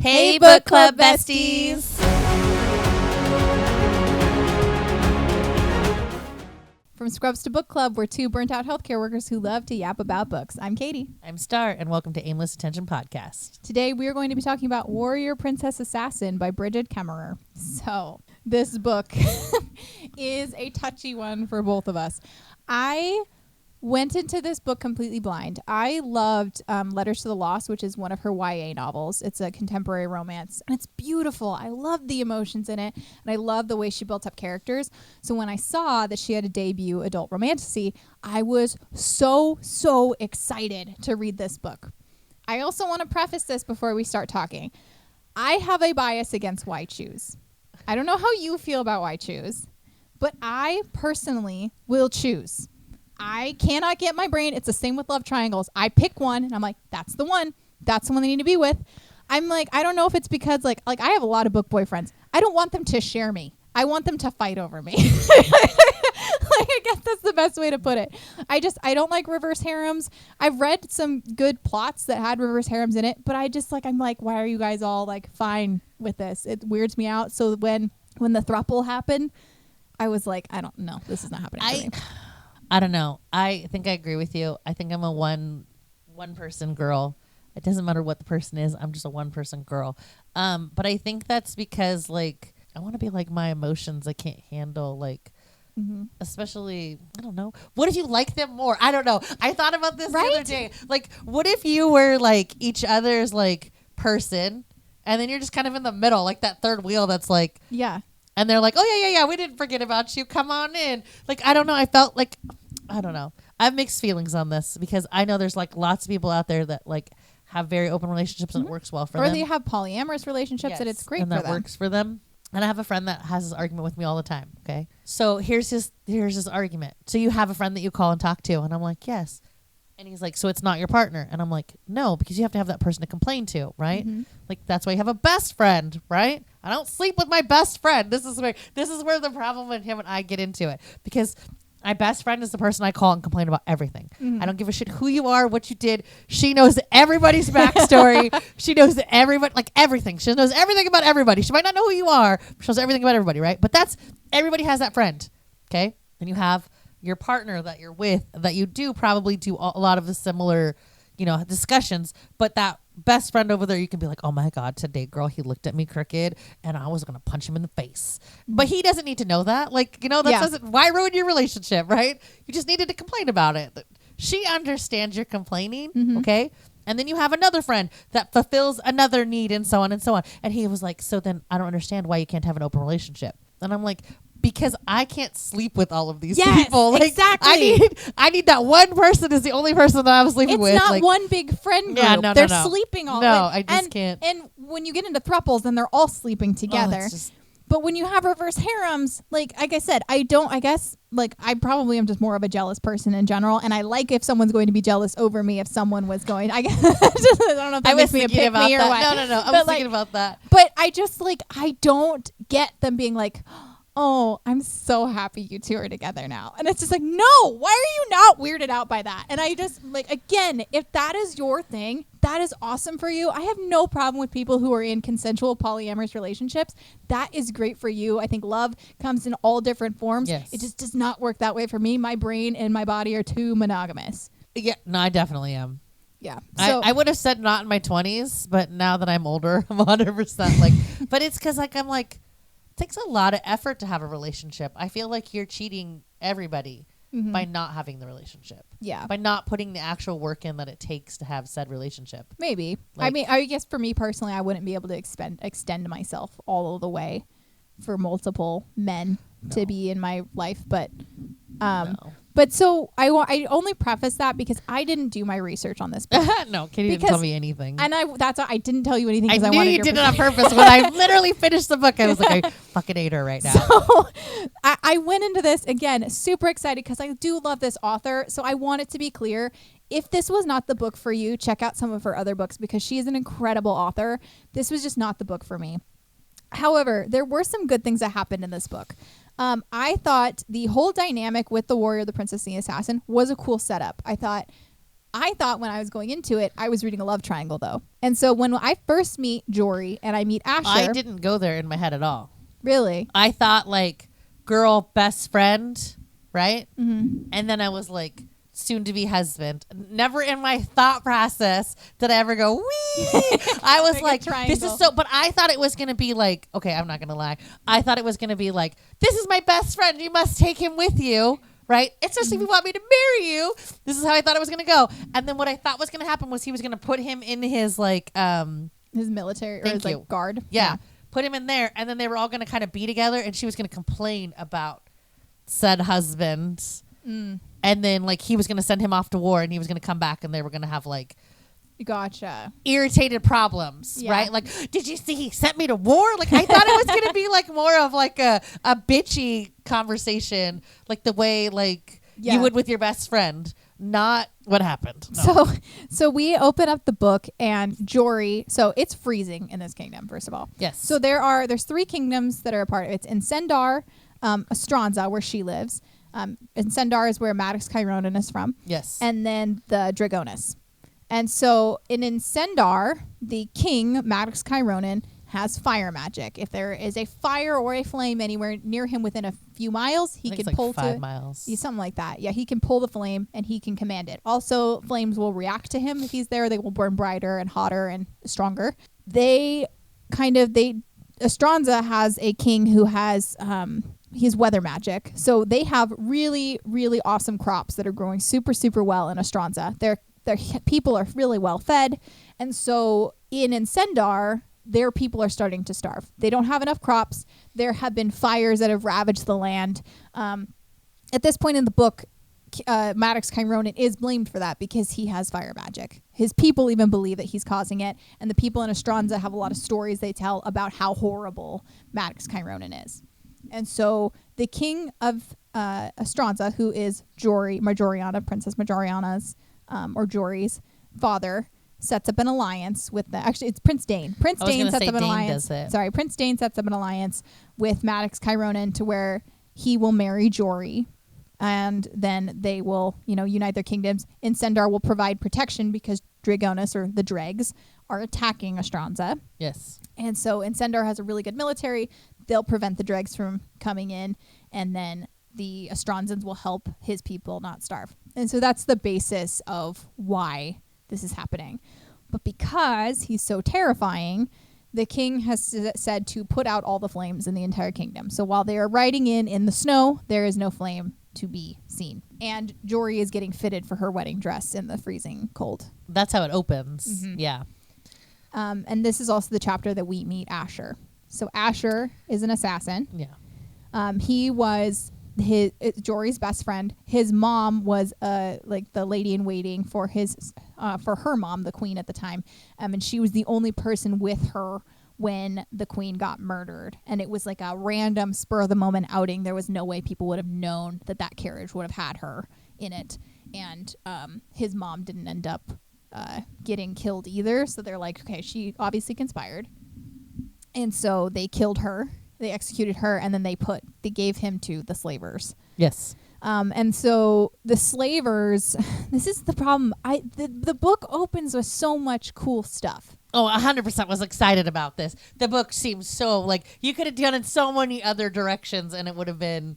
Hey, book club besties. From Scrubs to Book Club, we're two burnt out healthcare workers who love to yap about books. I'm Katie. I'm Star, and welcome to Aimless Attention Podcast. Today we are going to be talking about Warrior Princess Assassin by Bridget Kemmerer. So this book is a touchy one for both of us. I went into this book completely blind. I loved Letters to the Lost, which is one of her YA novels. It's a contemporary romance, and it's beautiful. I love the emotions in it, and I love the way she built up characters. So when I saw that she had a debut adult romantasy, I was so excited to read this book. I also want to preface this before we start talking. I have a bias against Why Choose. I don't know how you feel about Why Choose, but I personally will choose. I cannot get my brain. It's the same with love triangles. I pick one and I'm like, that's the one. That's the one they need to be with. I'm like, I don't know if it's because like I have a lot of book boyfriends. I don't want them to share me. I want them to fight over me. I guess that's the best way to put it. I don't like reverse harems. I've read some good plots that had reverse harems in it, but I'm like, why are you guys all like fine with this? It weirds me out. So when the throuple happened, I was like, I don't know. This is not happening for me. I don't know. I think I agree with you. I think I'm a one person girl. It doesn't matter what the person is. I'm just a one person girl. But I think that's because like I want to be like my emotions. I can't handle like, especially I don't know. What if you like them more? I don't know. I thought about this the other day. Like, what if you were like each other's like person, and then you're just kind of in the middle, like that third wheel. That's like And they're like, oh, yeah, we didn't forget about you. Come on in. Like, I don't know. I felt like, I don't know. I have mixed feelings on this because I know there's like lots of people out there that like have very open relationships and it works well for them. Or they have polyamorous relationships and it's great for them. And that works for them. And I have a friend that has this argument with me all the time. Okay. So here's his argument. So you have a friend that you call and talk to. And I'm like, yes. And he's like, so it's not your partner. And I'm like, no, because you have to have that person to complain to, right? Like, that's why you have a best friend, right? I don't sleep with my best friend. This is where the problem with him and I get into it. Because my best friend is the person I call and complain about everything. I don't give a shit who you are, what you did. She knows everybody's backstory. She knows everybody, like everything. She knows everything about everybody. She might not know who you are, but she knows everything about everybody, right? But everybody has that friend, okay? And you have your partner that you're with that you do probably do a lot of the similar, discussions, but that best friend over there, you can be like, oh my God, today, girl, he looked at me crooked and I was going to punch him in the face. But he doesn't need to know that. Like, doesn't, why ruin your relationship, right? You just needed to complain about it. She understands you're complaining. Okay. And then you have another friend that fulfills another need and so on and so on. And he was like, so then I don't understand why you can't have an open relationship. And I'm like, because I can't sleep with all of these people. Like, exactly. I need that one person is the only person that I was sleeping with. It's not one big friend group. Yeah, no, they're sleeping all. No, I just can't. And when you get into thruples, then they're all sleeping together. But when you have reverse harems, like I said, I probably am just more of a jealous person in general. And I like if someone's going to be jealous over me if someone was going, I guess, I don't know if that makes me a pick me or what. No. I was thinking about that. But I don't get them being like, oh, I'm so happy you two are together now. And it's just like, no, why are you not weirded out by that? And I just again, if that is your thing, that is awesome for you. I have no problem with people who are in consensual polyamorous relationships. That is great for you. I think love comes in all different forms. Yes. It just does not work that way for me. My brain and my body are too monogamous. Yeah, no, I definitely am. Yeah. So I would have said not in my 20s, but now that I'm older, I'm 100% like, but it's because I'm like, it takes a lot of effort to have a relationship. I feel like you're cheating everybody by not having the relationship. Yeah. By not putting the actual work in that it takes to have said relationship. Maybe. I guess for me personally, I wouldn't be able to extend myself all the way for multiple men to be in my life. But But so I only preface that because I didn't do my research on this book. No, Katie didn't tell me anything. And I didn't tell you anything because I wanted knew you did it on purpose. When I literally finished the book, I was like, I fucking hate her right now. So I went into this, again, super excited because I do love this author. So I want it to be clear. If this was not the book for you, check out some of her other books because she is an incredible author. This was just not the book for me. However, there were some good things that happened in this book. I thought the whole dynamic with the warrior, the princess, and the assassin was a cool setup. I thought I thought when I was going into it, I was reading a love triangle, though. And so when I first meet Jory and I meet Asher. I didn't go there in my head at all. Really? I thought like girl best friend, right? Mm-hmm. And then I was like soon to be husband. Never in my thought process did I ever go, wee. I was like this is so, but I thought it was going to be like, okay, I'm not going to lie. I thought it was going to be like, this is my best friend. You must take him with you. Right? Especially if you want me to marry you. This is how I thought it was going to go. And then what I thought was going to happen was he was going to put him in his like, his military or his like guard. Yeah. Put him in there. And then they were all going to kind of be together and she was going to complain about said husband. And then like he was going to send him off to war and he was going to come back and they were going to have like gotcha irritated problems, right? Like, did you see he sent me to war? Like I thought it was going to be like more of like a bitchy conversation, like the way like you would with your best friend, not what happened. No. So we open up the book and Jory, so it's freezing in this kingdom, first of all. Yes. So there's 3 kingdoms that are a part of it. It's Incendar, Astranza, where she lives. Incendar is where Maddox Chironin is from. Yes. And then the Dragonis. And so in Incendar, the king, Maddox Chironin, has fire magic. If there is a fire or a flame anywhere near him within a few miles, he can pull 5 miles. Something like that. Yeah, he can pull the flame and he can command it. Also, flames will react to him if he's there. They will burn brighter and hotter and stronger. Astranza has a king who has he's weather magic. So they have really, really awesome crops that are growing super, super well in Astranza. Their people are really well fed. And so in Incendar, their people are starting to starve. They don't have enough crops. There have been fires that have ravaged the land. At this point in the book, Maddox Chironin is blamed for that because he has fire magic. His people even believe that he's causing it. And the people in Astranza have a lot of stories they tell about how horrible Maddox Chironin is. And so the king of Astranza, who is Princess Majoriana's or Jory's father, sets up an alliance with it's Prince Dane. Prince Dane sets up an alliance. Prince Dane sets up an alliance with Maddox Chironin to where he will marry Jory, and then they will, unite their kingdoms. Incendar will provide protection because Dragonis, or the Dregs, are attacking Astranza. Yes. And so Incendar has a really good military. They'll prevent the Dregs from coming in, and then the Astranzans will help his people not starve. And so that's the basis of why this is happening. But because he's so terrifying, the king has said to put out all the flames in the entire kingdom. So while they are riding in the snow, there is no flame to be seen. And Jory is getting fitted for her wedding dress in the freezing cold. That's how it opens. Mm-hmm. Yeah. And this is also the chapter that we meet Asher. So Asher is an assassin. Yeah. He was Jory's best friend. His mom was like the lady in waiting for her mom, the queen at the time, and she was the only person with her when the queen got murdered. And it was like a random spur of the moment outing. There was no way people would have known that carriage would have had her in it. And his mom didn't end up getting killed either. So they're like, okay, she obviously conspired. And so they killed her. They executed her, and then they gave him to the slavers. Yes. And so the slavers, this is the problem. The book opens with so much cool stuff. Oh, 100% was excited about this. The book seems so like you could have done it so many other directions and it would have been.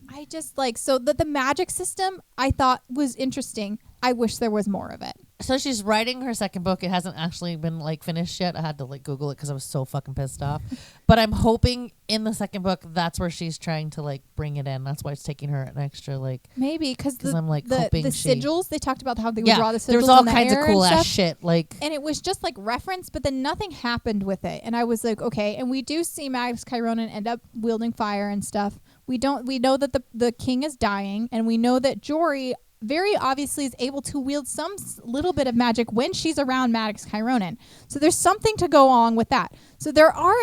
I just the magic system I thought was interesting. I wish there was more of it. So she's writing her second book. It hasn't actually been finished yet. I had to Google it because I was so fucking pissed off. But I'm hoping in the second book that's where she's trying to bring it in. That's why it's taking her an extra maybe because I'm hoping the sigils they talked about how they would draw the sigils. There was all kinds of cool ass shit and it was just reference, but then nothing happened with it. And I was like, okay. And we do see Maddox Chironin end up wielding fire and stuff. We know that the king is dying, and we know that Jory very obviously is able to wield some little bit of magic when she's around Maddox Chironin. So there's something to go on with that. So there are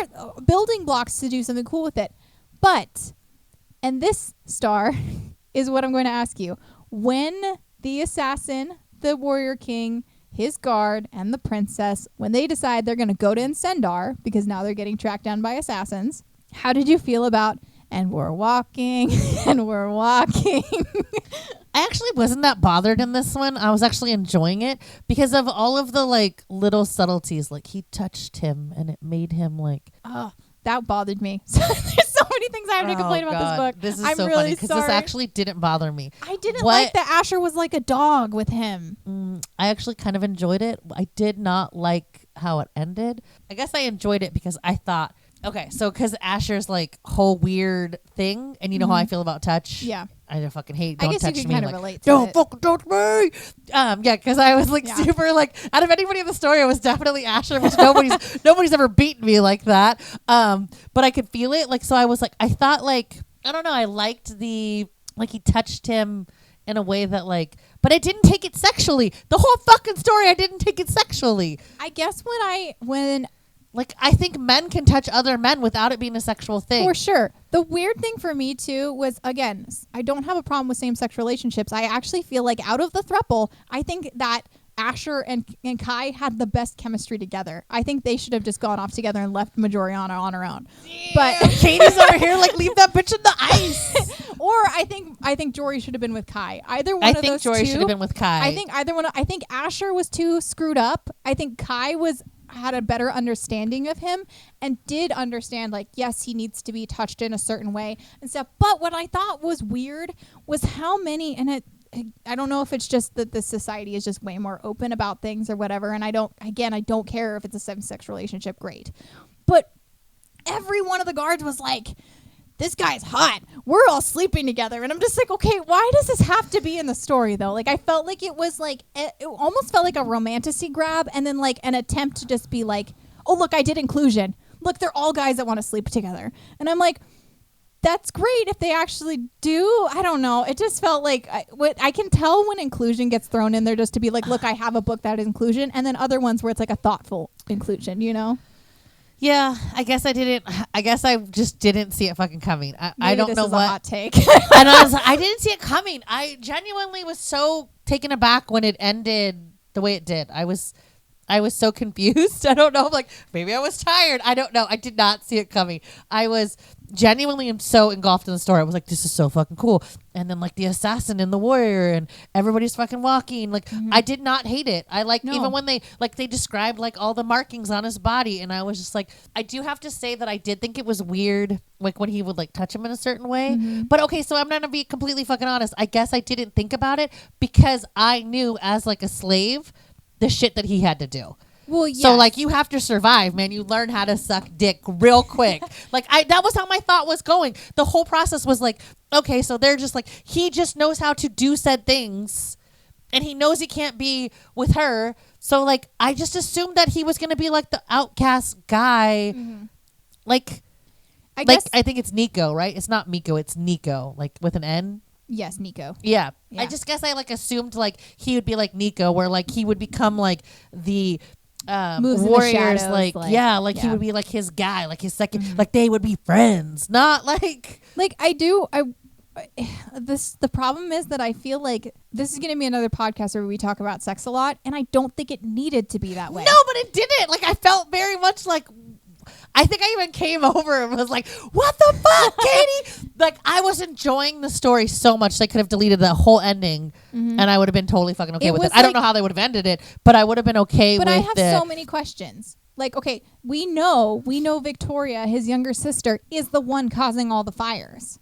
building blocks to do something cool with it. But, and this star is what I'm going to ask you. When the assassin, the warrior king, his guard, and the princess, when they decide they're going to go to Incendar, because now they're getting tracked down by assassins, how did you feel about and we're walking and we're walking. I actually wasn't that bothered in this one. I was actually enjoying it because of all of the like little subtleties. Like he touched him and it made him like, Oh, that bothered me. There's so many things I have to complain about this book. This is I'm so really funny because this sorry. actually didn't bother me. I didn't like that Asher was like a dog with him. I actually kind of enjoyed it. I did not like how it ended. I guess I enjoyed it because I thought, okay, so because Asher's like whole weird thing, and you know how I feel about touch. Yeah. I don't fucking hate. I Don't guess touch you can me. kind of Like, relate to don't it. fucking touch me. Yeah, because I was like Yeah. super like out of anybody in the story, it was definitely Asher, which nobody's ever beaten me like that. But I could feel it. Like, so I was like, I thought like, I don't know. I liked the like he touched him in a way that like, but I didn't take it sexually. The whole fucking story, I didn't take it sexually. I guess when Like, I think men can touch other men without it being a sexual thing. for sure. The weird thing for me too was, again, I don't have a problem with same-sex relationships. I actually feel like out of the throuple, I think that Asher and Kai had the best chemistry together. I think they should have just gone off together and left Majoriana on her own. But Katie's over here like, leave that bitch in the ice. or I think Jory should have been with Kai. Either one I of think those Jory two. should have been with Kai. I think either one. I think Asher was too screwed up. I think Kai had a better understanding of him and did understand, like, yes, he needs to be touched in a certain way and stuff. But what I thought was weird was how many, and I don't know if it's just that this society is just way more open about things or whatever. And I don't care if it's a same-sex relationship. Great. But every one of the guards was like, this guy's hot. We're all sleeping together. And I'm just like, okay, why does this have to be in the story though? Like, I felt like it was like, it almost felt like a romantasy grab and then like an attempt to just be like, oh, look, I did inclusion. Look, they're all guys that want to sleep together. And I'm like, that's great if they actually do. I don't know. It just felt like I can tell when inclusion gets thrown in there just to be like, look, I have a book that is inclusion. And then other ones where it's like a thoughtful inclusion, you know? Yeah, I guess I just didn't see it fucking coming. I don't this know is what. a hot take. And I didn't see it coming. I genuinely was so taken aback when it ended the way it did. I was so confused. I don't know. Like, maybe I was tired. I don't know. I did not see it coming. I was genuinely so engulfed in the story. I was like, this is so fucking cool. And then like the assassin and the warrior and everybody's fucking walking. Like, I did not hate it. I like, even when they described like all the markings on his body. And I was just like, I do have to say that I did think it was weird. Like when he would like touch him in a certain way. But okay, so I'm going to be completely fucking honest. I guess I didn't think about it because I knew as like a slave the shit that he had to do. Well, yeah. So like you have to survive, man. You learn how to suck dick real quick. Like that was how my thought was going. The whole process was like, okay, so they're just like, he just knows how to do said things and he knows he can't be with her. So like I just assumed that he was going to be like the outcast guy. Like I think it's Nico, right? It's not Miko, it's Nico, like with an N. Yes, Nico. Yeah. Yeah. I just guess I like assumed like he would be like Nico, where like he would become like the Moves in the warriors, shadows, he would be like his guy, like his second, like they would be friends, not like the problem is that I feel like this is going to be another podcast where we talk about sex a lot, and I don't think it needed to be that way. No, but it didn't. Like I felt very much like. I think I even came over and was like, what the fuck, Katie? Like, I was enjoying the story so much they could have deleted the whole ending and I would have been totally fucking okay with it. I don't know how they would have ended it, but I would have been okay with it. But I have so many questions. Like, okay, we know Victoria, his younger sister, is the one causing all the fires.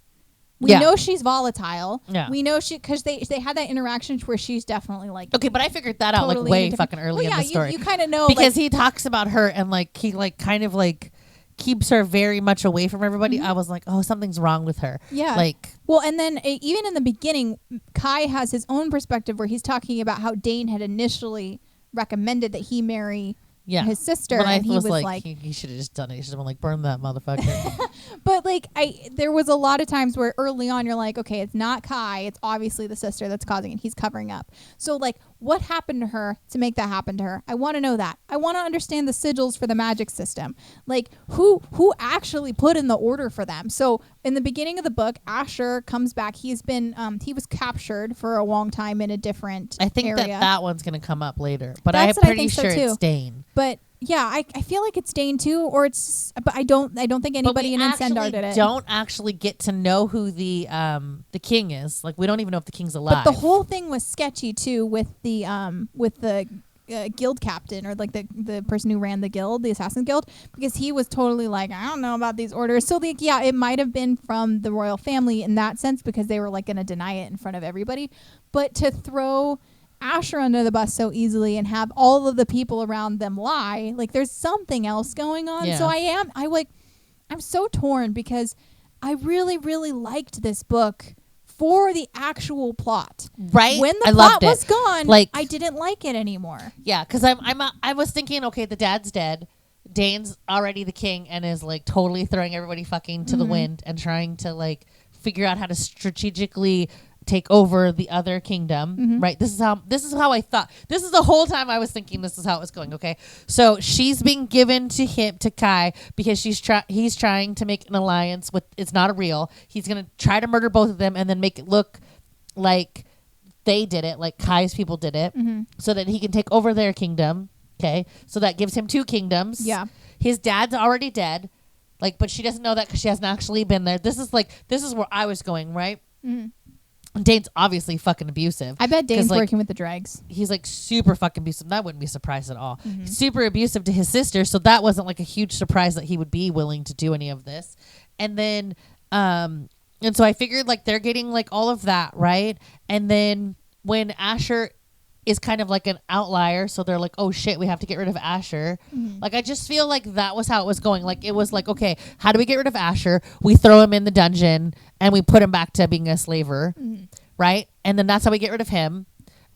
We know she's volatile. Yeah. We know because they had that interaction where she's definitely like. Okay, but I figured that out like way fucking early in the story. You kind of know because he talks about her and like he like kind of like keeps her very much away from everybody. I was like, oh, something's wrong with her. Yeah. Like, well, and then even in the beginning, Kai has his own perspective where he's talking about how Dane had initially recommended that he marry his sister, but and he was like he should have just done it. He should have been like, burn that motherfucker. But like there was a lot of times where early on you're like, okay, it's not Kai, it's obviously the sister that's causing it. He's covering up. So like, what happened to her to make that happen to her? I want to know that. I want to understand the sigils for the magic system. Like who actually put in the order for them? So in the beginning of the book, Asher comes back. He's been he was captured for a long time in a different I think area. that one's gonna come up later, but That's I'm pretty so sure too. it's Dane. But I feel like it's Dane too, or it's, but I don't think anybody in Incendar did it. Don't actually get to know who the king is. Like, we don't even know if the king's alive. But the whole thing was sketchy too with the guild captain, or like the person who ran the guild, the assassin guild, because he was totally like, I don't know about these orders. So like, yeah, it might have been from the royal family in that sense, because they were like going to deny it in front of everybody. But to throw Asher under the bus so easily and have all of the people around them lie, like there's something else going on. Yeah. So I'm so torn, because I really, really liked this book for the actual plot. Right? When the I plot loved it. was gone, Like, I didn't like it anymore. Yeah, because I was thinking, okay, the dad's dead. Dane's already the king and is like totally throwing everybody fucking to the wind and trying to like figure out how to strategically take over the other kingdom, right? This is how I thought. This is the whole time I was thinking this is how it was going. Okay, so she's being given to Kai because he's trying to make an alliance with. It's not a real. He's gonna try to murder both of them and then make it look like they did it, like Kai's people did it, so that he can take over their kingdom. Okay, so that gives him 2 kingdoms. Yeah, his dad's already dead, like, but she doesn't know that because she hasn't actually been there. This is where I was going, right? Dane's obviously fucking abusive. I bet Dane's like, working with the dregs. He's like super fucking abusive. I wouldn't be surprised at all. He's super abusive to his sister, so that wasn't like a huge surprise that he would be willing to do any of this. And then, and so I figured like they're getting like all of that, right? And then when Asher is kind of like an outlier, so they're like, oh shit, we have to get rid of Asher. Like, I just feel like that was how it was going. Like, it was like, okay, how do we get rid of Asher? We throw him in the dungeon and we put him back to being a slaver, right? And then that's how we get rid of him.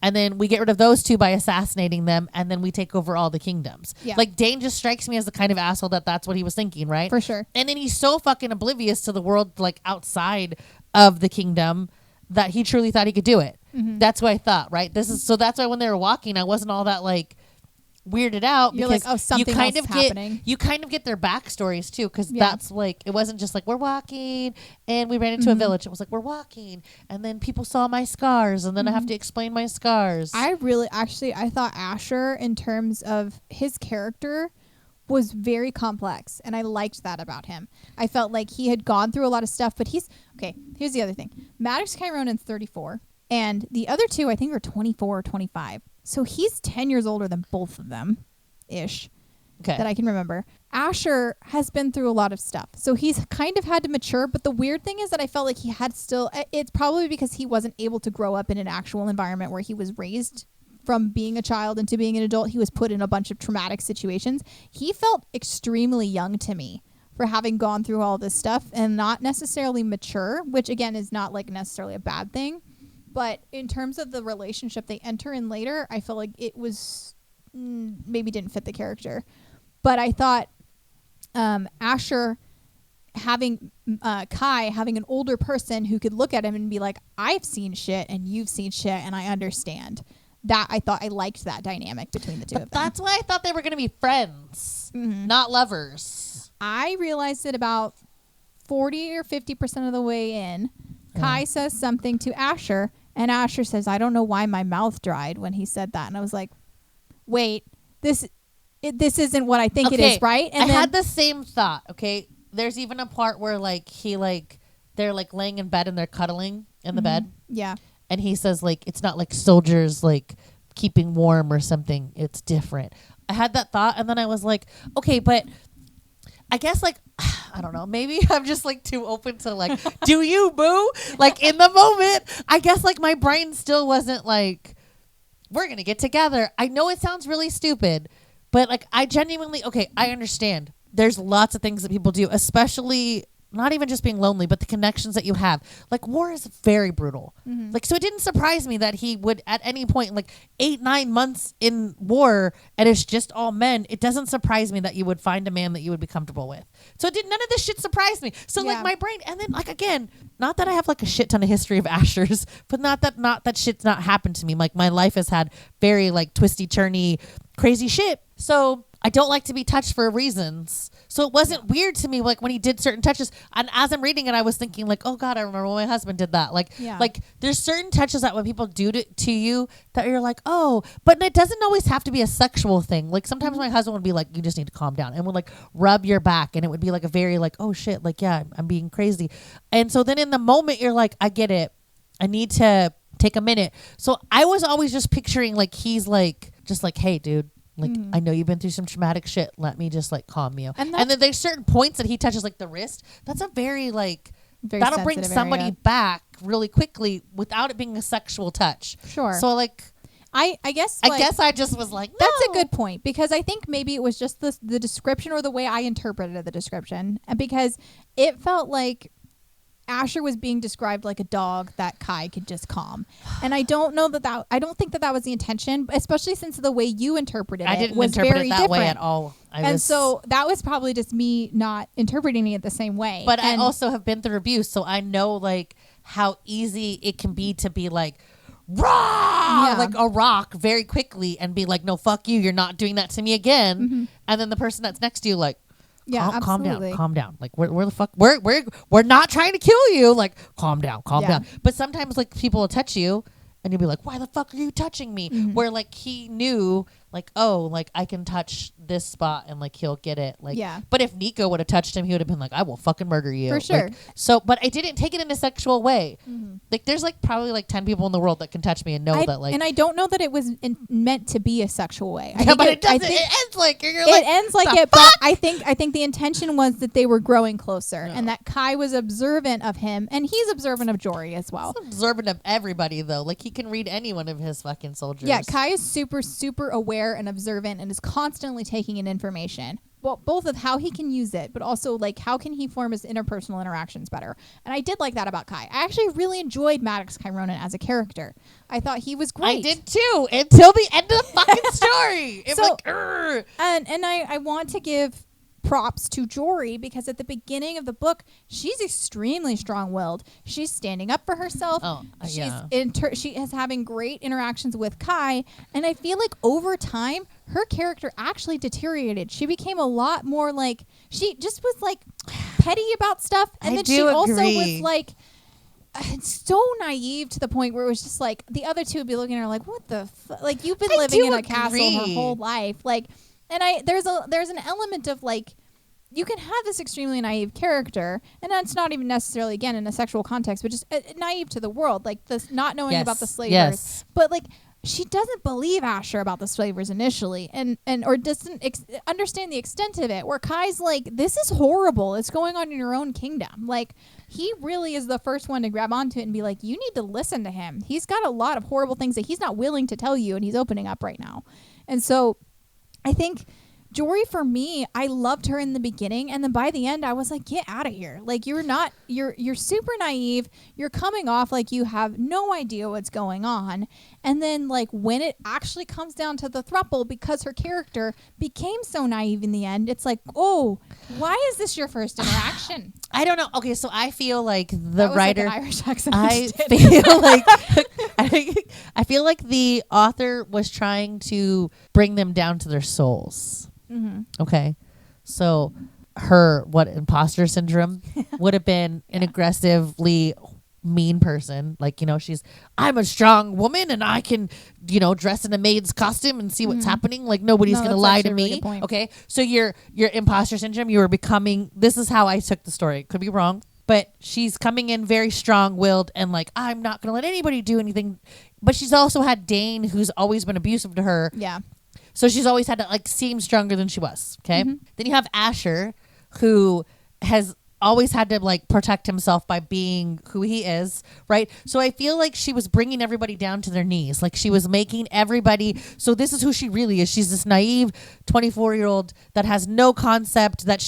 And then we get rid of those 2 by assassinating them, and then we take over all the kingdoms. Yeah. Like, Dane just strikes me as the kind of asshole that's what he was thinking, right? For sure. And then he's so fucking oblivious to the world, like, outside of the kingdom, that he truly thought he could do it. That's what I thought, right? That's why when they were walking, I wasn't all that like weirded out. You're because like, oh, something else happening. You kind of get their backstories too, because that's like, it wasn't just like we're walking and we ran into a village. It was like we're walking and then people saw my scars and then I have to explain my scars. I thought Asher, in terms of his character, was very complex, and I liked that about him. I felt like he had gone through a lot of stuff, but here's the other thing. Maddox Chironan's 34, and the other 2, I think, are 24 or 25. So he's 10 years older than both of them, ish, that I can remember. Asher has been through a lot of stuff, so he's kind of had to mature, but the weird thing is that I felt like he had still, it's probably because he wasn't able to grow up in an actual environment where he was raised from being a child into being an adult. He was put in a bunch of traumatic situations. He felt extremely young to me for having gone through all this stuff and not necessarily mature, which again is not like necessarily a bad thing. But in terms of the relationship they enter in later, I feel like it was maybe didn't fit the character. But I thought Asher having Kai having an older person who could look at him and be like, I've seen shit and you've seen shit and I understand. That I thought I liked that dynamic between the 2 of them. That's why I thought they were going to be friends, not lovers. I realized it about 40 or 50% of the way in. Kai says something to Asher, and Asher says, I don't know why my mouth dried when he said that. And I was like, wait, this isn't what I think it is, right? And I had the same thought, okay? There's even a part where like they're like laying in bed and they're cuddling in the bed. Yeah. And he says, like, it's not like soldiers, like, keeping warm or something. It's different. I had that thought, and then I was like, okay, but I guess, like, I don't know. Maybe I'm just, like, too open to, like, do you, boo? Like, in the moment, I guess, like, my brain still wasn't, like, we're going to get together. I know it sounds really stupid, but, like, I genuinely, okay, I understand. There's lots of things that people do, especially not even just being lonely, but the connections that you have. Like, war is very brutal. Like, so it didn't surprise me that he would at any point, like 8-9 months in war, and it's just all men. It doesn't surprise me that you would find a man that you would be comfortable with. So none of this shit surprised me. So like my brain, and then like, again, not that I have like a shit ton of history of Ashers, but not that shit's not happened to me. Like, my life has had very like twisty, turny, crazy shit. So I don't like to be touched for reasons. So it wasn't weird to me, like when he did certain touches. And as I'm reading it, I was thinking like, oh God, I remember when my husband did that. Like, like there's certain touches that when people do to you that you're like, oh, but it doesn't always have to be a sexual thing. Like sometimes my husband would be like, you just need to calm down, and would like rub your back, and it would be like a very like, oh shit, like yeah, I'm being crazy. And so then in the moment you're like, I get it. I need to take a minute. So I was always just picturing like he's like just like, hey dude, like I know you've been through some traumatic shit, let me just like calm you. And then there's certain points that he touches like the wrist. That's a very like that'll bring somebody back really quickly without it being a sexual touch. Sure. So like I guess I just was like, no. That's a good point, because I think maybe it was just the description or the way I interpreted the description, because it felt like Asher was being described like a dog that Kai could just calm. And I don't know I don't think that was the intention, especially since the way you interpreted it was very different. Way at all. So that was probably just me not interpreting it the same way. But I also have been through abuse, so I know like how easy it can be to be like, raw, like a rock very quickly and be like, no, fuck you, you're not doing that to me again. And then the person that's next to you like, calm down. Like where the fuck we're not trying to kill you. Like calm down. But sometimes like people will touch you and you'll be like, why the fuck are you touching me? Where like he knew like, oh, like I can touch this spot and like he'll get it. Like but if Nico would have touched him, he would have been like, I will fucking murder you. For sure. Like, so but I didn't take it in a sexual way. Like there's like probably like 10 people in the world that can touch me and know that like, and I don't know that it was meant to be a sexual way. But it doesn't. It ends like it ends like it. But I think the intention was that they were growing closer and that Kai was observant of him, and he's observant of Jory as well. He's observant of everybody though. Like he can read any one of his fucking soldiers. Yeah, Kai is super aware and observant and is constantly taking in information. Well, both of how he can use it, but also like how can he form his interpersonal interactions better. And I did like that about Kai. I actually really enjoyed Maddox Chironin as a character. I thought he was great. I did too, until the end of the fucking story. It was like, and I want to give props to Jory, because at the beginning of the book she's extremely strong-willed. She's standing up for herself. She is having great interactions with Kai, and I feel like over time her character actually deteriorated. She became a lot more like, she just was like petty about stuff, and then she also was like so naive to the point where it was just like the other two would be looking at her like, what the like, you've been living in a castle her whole life, like. And there's an element of like, you can have this extremely naive character, and that's not even necessarily again in a sexual context, but just naive to the world, like this not knowing about the slavers. But like she doesn't believe Asher about the slavers initially, and or doesn't understand the extent of it. Where Kai's like, this is horrible. It's going on in your own kingdom. Like he really is the first one to grab onto it and be like, you need to listen to him. He's got a lot of horrible things that he's not willing to tell you, and he's opening up right now. And so I think Jory, for me, I loved her in the beginning, and then by the end I was like, get out of here. Like you're super naive. You're coming off like you have no idea what's going on. And then like when it actually comes down to the throuple, because her character became so naive in the end, it's like, oh, why is this your first interaction? I don't know. Okay, so I feel like the writer, like an Irish accent. I feel like I feel like the author was trying to bring them down to their souls. Okay, so her imposter syndrome would have been an aggressively mean person, like, you know, I'm a strong woman and I can, you know, dress in a maid's costume and see what's happening, like nobody's gonna lie to me. Really, okay, so your imposter syndrome, you were becoming, this is how I took the story, could be wrong, but she's coming in very strong-willed and like, I'm not gonna let anybody do anything. But she's also had Dane, who's always been abusive to her. Yeah. So she's always had to like seem stronger than she was. Okay. Then you have Asher, who has always had to like protect himself by being who he is. Right. So I feel like she was bringing everybody down to their knees. Like she was making everybody. So this is who she really is. She's this naive 24-year-old that has no concept that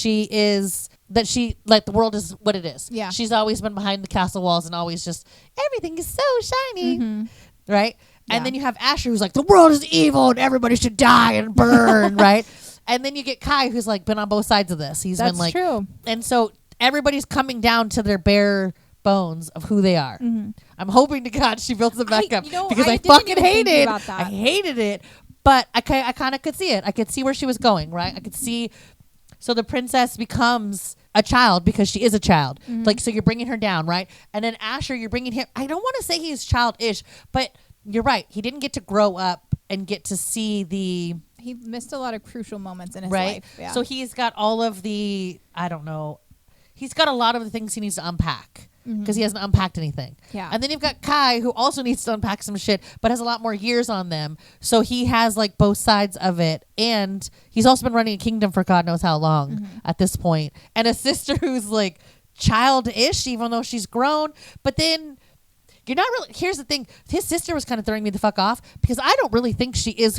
like the world is what it is. Yeah. She's always been behind the castle walls and always just, everything is so shiny. Right. And then you have Asher, who's like, the world is evil and everybody should die and burn, right? And then you get Kai, who's like been on both sides of this. That's been like, true. And so everybody's coming down to their bare bones of who they are. I'm hoping to God she builds them back up, because I fucking hated it. I hated it. But I kind of could see it. I could see where she was going, right? I could see. So the princess becomes a child because she is a child. Like, so you're bringing her down, right? And then Asher, you're bringing him. I don't want to say he's childish, but you're right. He didn't get to grow up and get to see the. He missed a lot of crucial moments in his right. life. Yeah. So he's got all of the. I don't know. He's got a lot of the things he needs to unpack. Because he hasn't unpacked anything. Yeah. And then you've got Kai, who also needs to unpack some shit, but has a lot more years on them. So he has like both sides of it. And he's also been running a kingdom for God knows how long at this point. And a sister who's like childish, even though she's grown. But then you're not really. Here's the thing. His sister was kind of throwing me the fuck off because I don't really think she is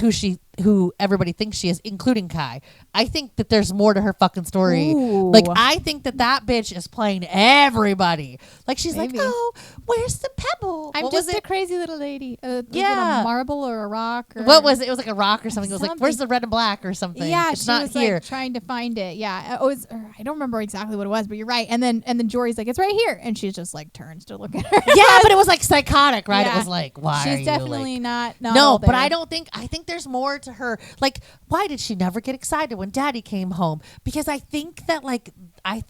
who everybody thinks she is, including Kai. I think that there's more to her fucking story. Ooh. Like, I think that bitch is playing everybody. Like, she's Maybe. like, oh, where's the pebble? I'm What just was a it? crazy little lady. Was Yeah. it a marble or a rock? Or What was it? It was like a rock or something. It was like, Something. where's the red and black or something? Yeah, it's she not was here. like trying to find it. Yeah, I don't remember exactly what it was, but you're right. And then Jory's like, it's right here, and she just like turns to look at her. Yeah, but it was like psychotic, right? Yeah. It was like, why? She's are you, definitely like, not no, all but there. I think there's more to her. Like, why did she never get excited when Daddy came home? Because I think that, like, I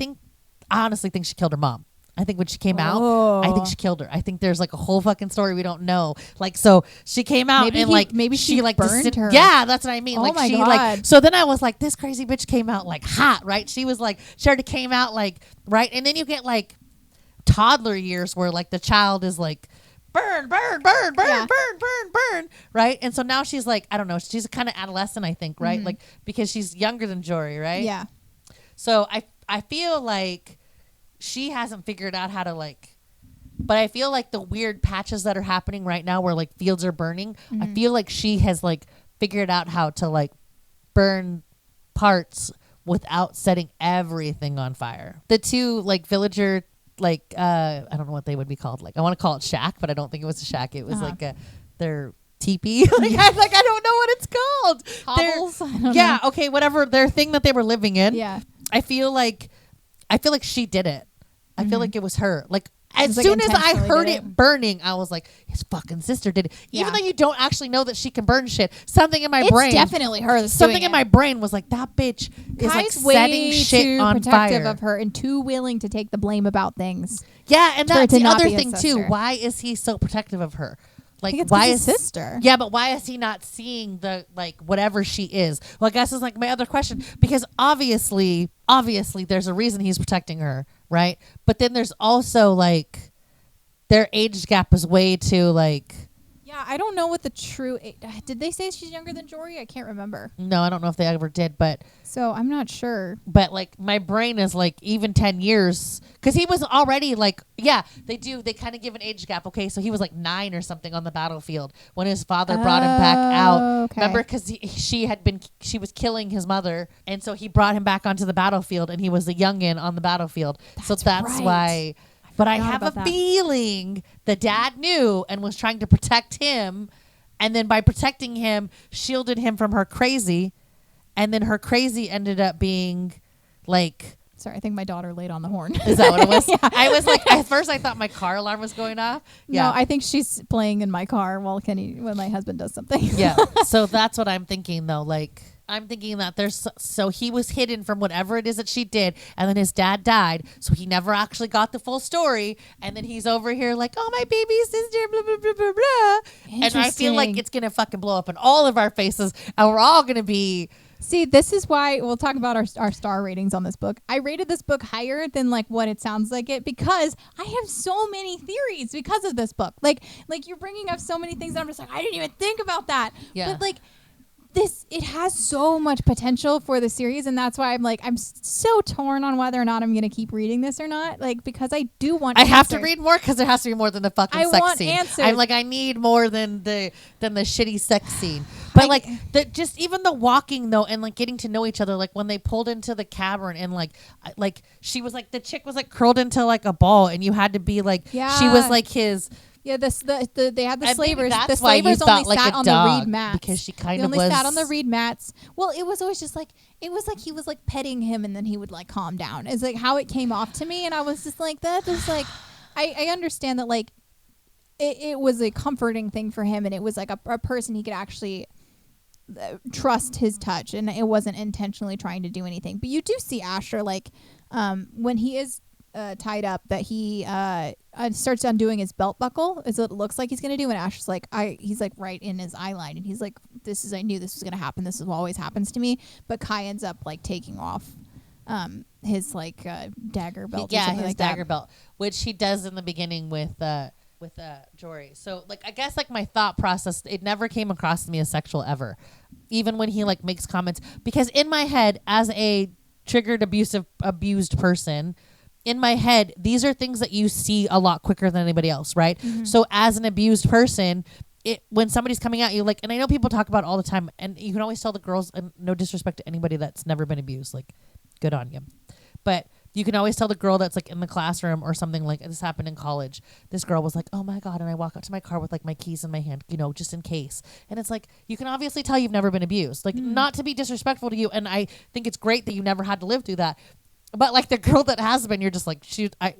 honestly think she killed her mom. I think when she came out, I think she killed her. I think there's like a whole fucking story we don't know. Like, so she came out maybe she like burned her. Yeah, that's what I mean. Oh like my she God. like so then I was like, this crazy bitch came out like hot, right? She was like she already came out like right, and then you get like toddler years where like the child is like burn, burn, burn, burn, Yeah. burn, burn, burn, right? And so now she's like, I don't know, she's a kind of adolescent, I think, right? Like because she's younger than Jory, right? Yeah. So I feel like she hasn't figured out how to like, but I feel like the weird patches that are happening right now where like fields are burning, I feel like she has like figured out how to like burn parts without setting everything on fire. The two like villager like I don't know what they would be called. Like I want to call it shack, but I don't think it was a shack. It was like their teepee. I don't know what it's called. Hovels? I don't Yeah, know. okay, whatever their thing that they were living in. Yeah. I feel like she did it. I feel like it was her. Like as like, soon as I intentionally heard did it burning, I was like, his fucking sister did it. Even Yeah. though you don't actually know that she can burn shit, something in my It's brain, definitely her that's something doing in it. my brain was like, that bitch is like Kai's way setting shit too on protective fire. of her and too willing to take the blame about things. Yeah, and for it that's to the not other be his thing too. sister. Why is he so protective of her? Like, think it's why 'cause is his sister. Yeah, but why is he not seeing the like whatever she is? Well, I guess is like my other question because obviously, there's a reason he's protecting her, right? But then there's also like their age gap is way too like. Yeah, I don't know what the true did they say she's younger than Jory? I can't remember. No, I don't know if they ever did, but So I'm not sure. like my brain is like even 10 years because he was already like they kind of give an age gap. Okay, so he was like 9 or something on the battlefield when his father brought him back out. Okay. Remember, because she was killing his mother, and so he brought him back onto the battlefield, and he was a youngin on the battlefield. So that's right. why. But I forgot have a about that. feeling the dad knew and was trying to protect him, and then by protecting him, shielded him from her crazy, and then her crazy ended up being like. Sorry, I think my daughter laid on the horn. Is that what it was? Yeah. I was like, at first I thought my car alarm was going off. Yeah. No, I think she's playing in my car when my husband does something. Yeah. So that's what I'm thinking though. Like, I'm thinking that so he was hidden from whatever it is that she did, and then his dad died, so he never actually got the full story, and then he's over here like, oh, my baby sister, blah, blah, blah, blah, blah. And I feel like Interesting. it's going to fucking blow up in all of our faces, and we're all going to be. See, this is why we'll talk about our star ratings on this book. I rated this book higher than like what it sounds like it because I have so many theories because of this book. Like you're bringing up so many things that I'm just like, I didn't even think about that. Yeah. But like it has so much potential for the series, and that's why I'm so torn on whether or not I'm going to keep reading this or not. Like, because I do want I have to answers. read more because there has to be more than the fucking I sex want scene. answers. I'm like, I need more than the shitty sex scene. But like just even the walking though, and like getting to know each other. Like when they pulled into the cavern, and like she was like the chick was like curled into like a ball, and you had to be like she was like his. Yeah, they had the And maybe slavers. that's The why you slavers thought only like sat a on dog, the reed mats because she kind They of only was sat on the reed mats. Well, it was always just like he was like petting him, and then he would like calm down. It's like how it came off to me, and I was just like that. Just like I understand that like it was a comforting thing for him, and it was like a person he could actually trust his touch, and it wasn't intentionally trying to do anything. But you do see Asher, like, when he is tied up, that he starts undoing his belt buckle, as it looks like he's gonna do, and Asher's like, he's like right in his eye line, and he's like, I knew this was gonna happen. This is what always happens to me. But Kai ends up like taking off his like dagger belt. Yeah, his like dagger that. belt, which he does in the beginning with Jory. So like, I guess like my thought process, it never came across to me as sexual ever, even when he like makes comments, because in my head, as a triggered abused person, in my head, these are things that you see a lot quicker than anybody else, right? Mm-hmm. So as an abused person, when somebody's coming at you, like, and I know people talk about it all the time, and you can always tell the girls, and no disrespect to anybody that's never been abused, like, good on you, but you can always tell the girl that's like in the classroom or something. Like, this happened in college. This girl was like, oh my God. And I walk up to my car with like my keys in my hand, just in case. And it's like, you can obviously tell you've never been abused, like, not to be disrespectful to you. And I think it's great that you never had to live through that. But like the girl that has been, you're just like,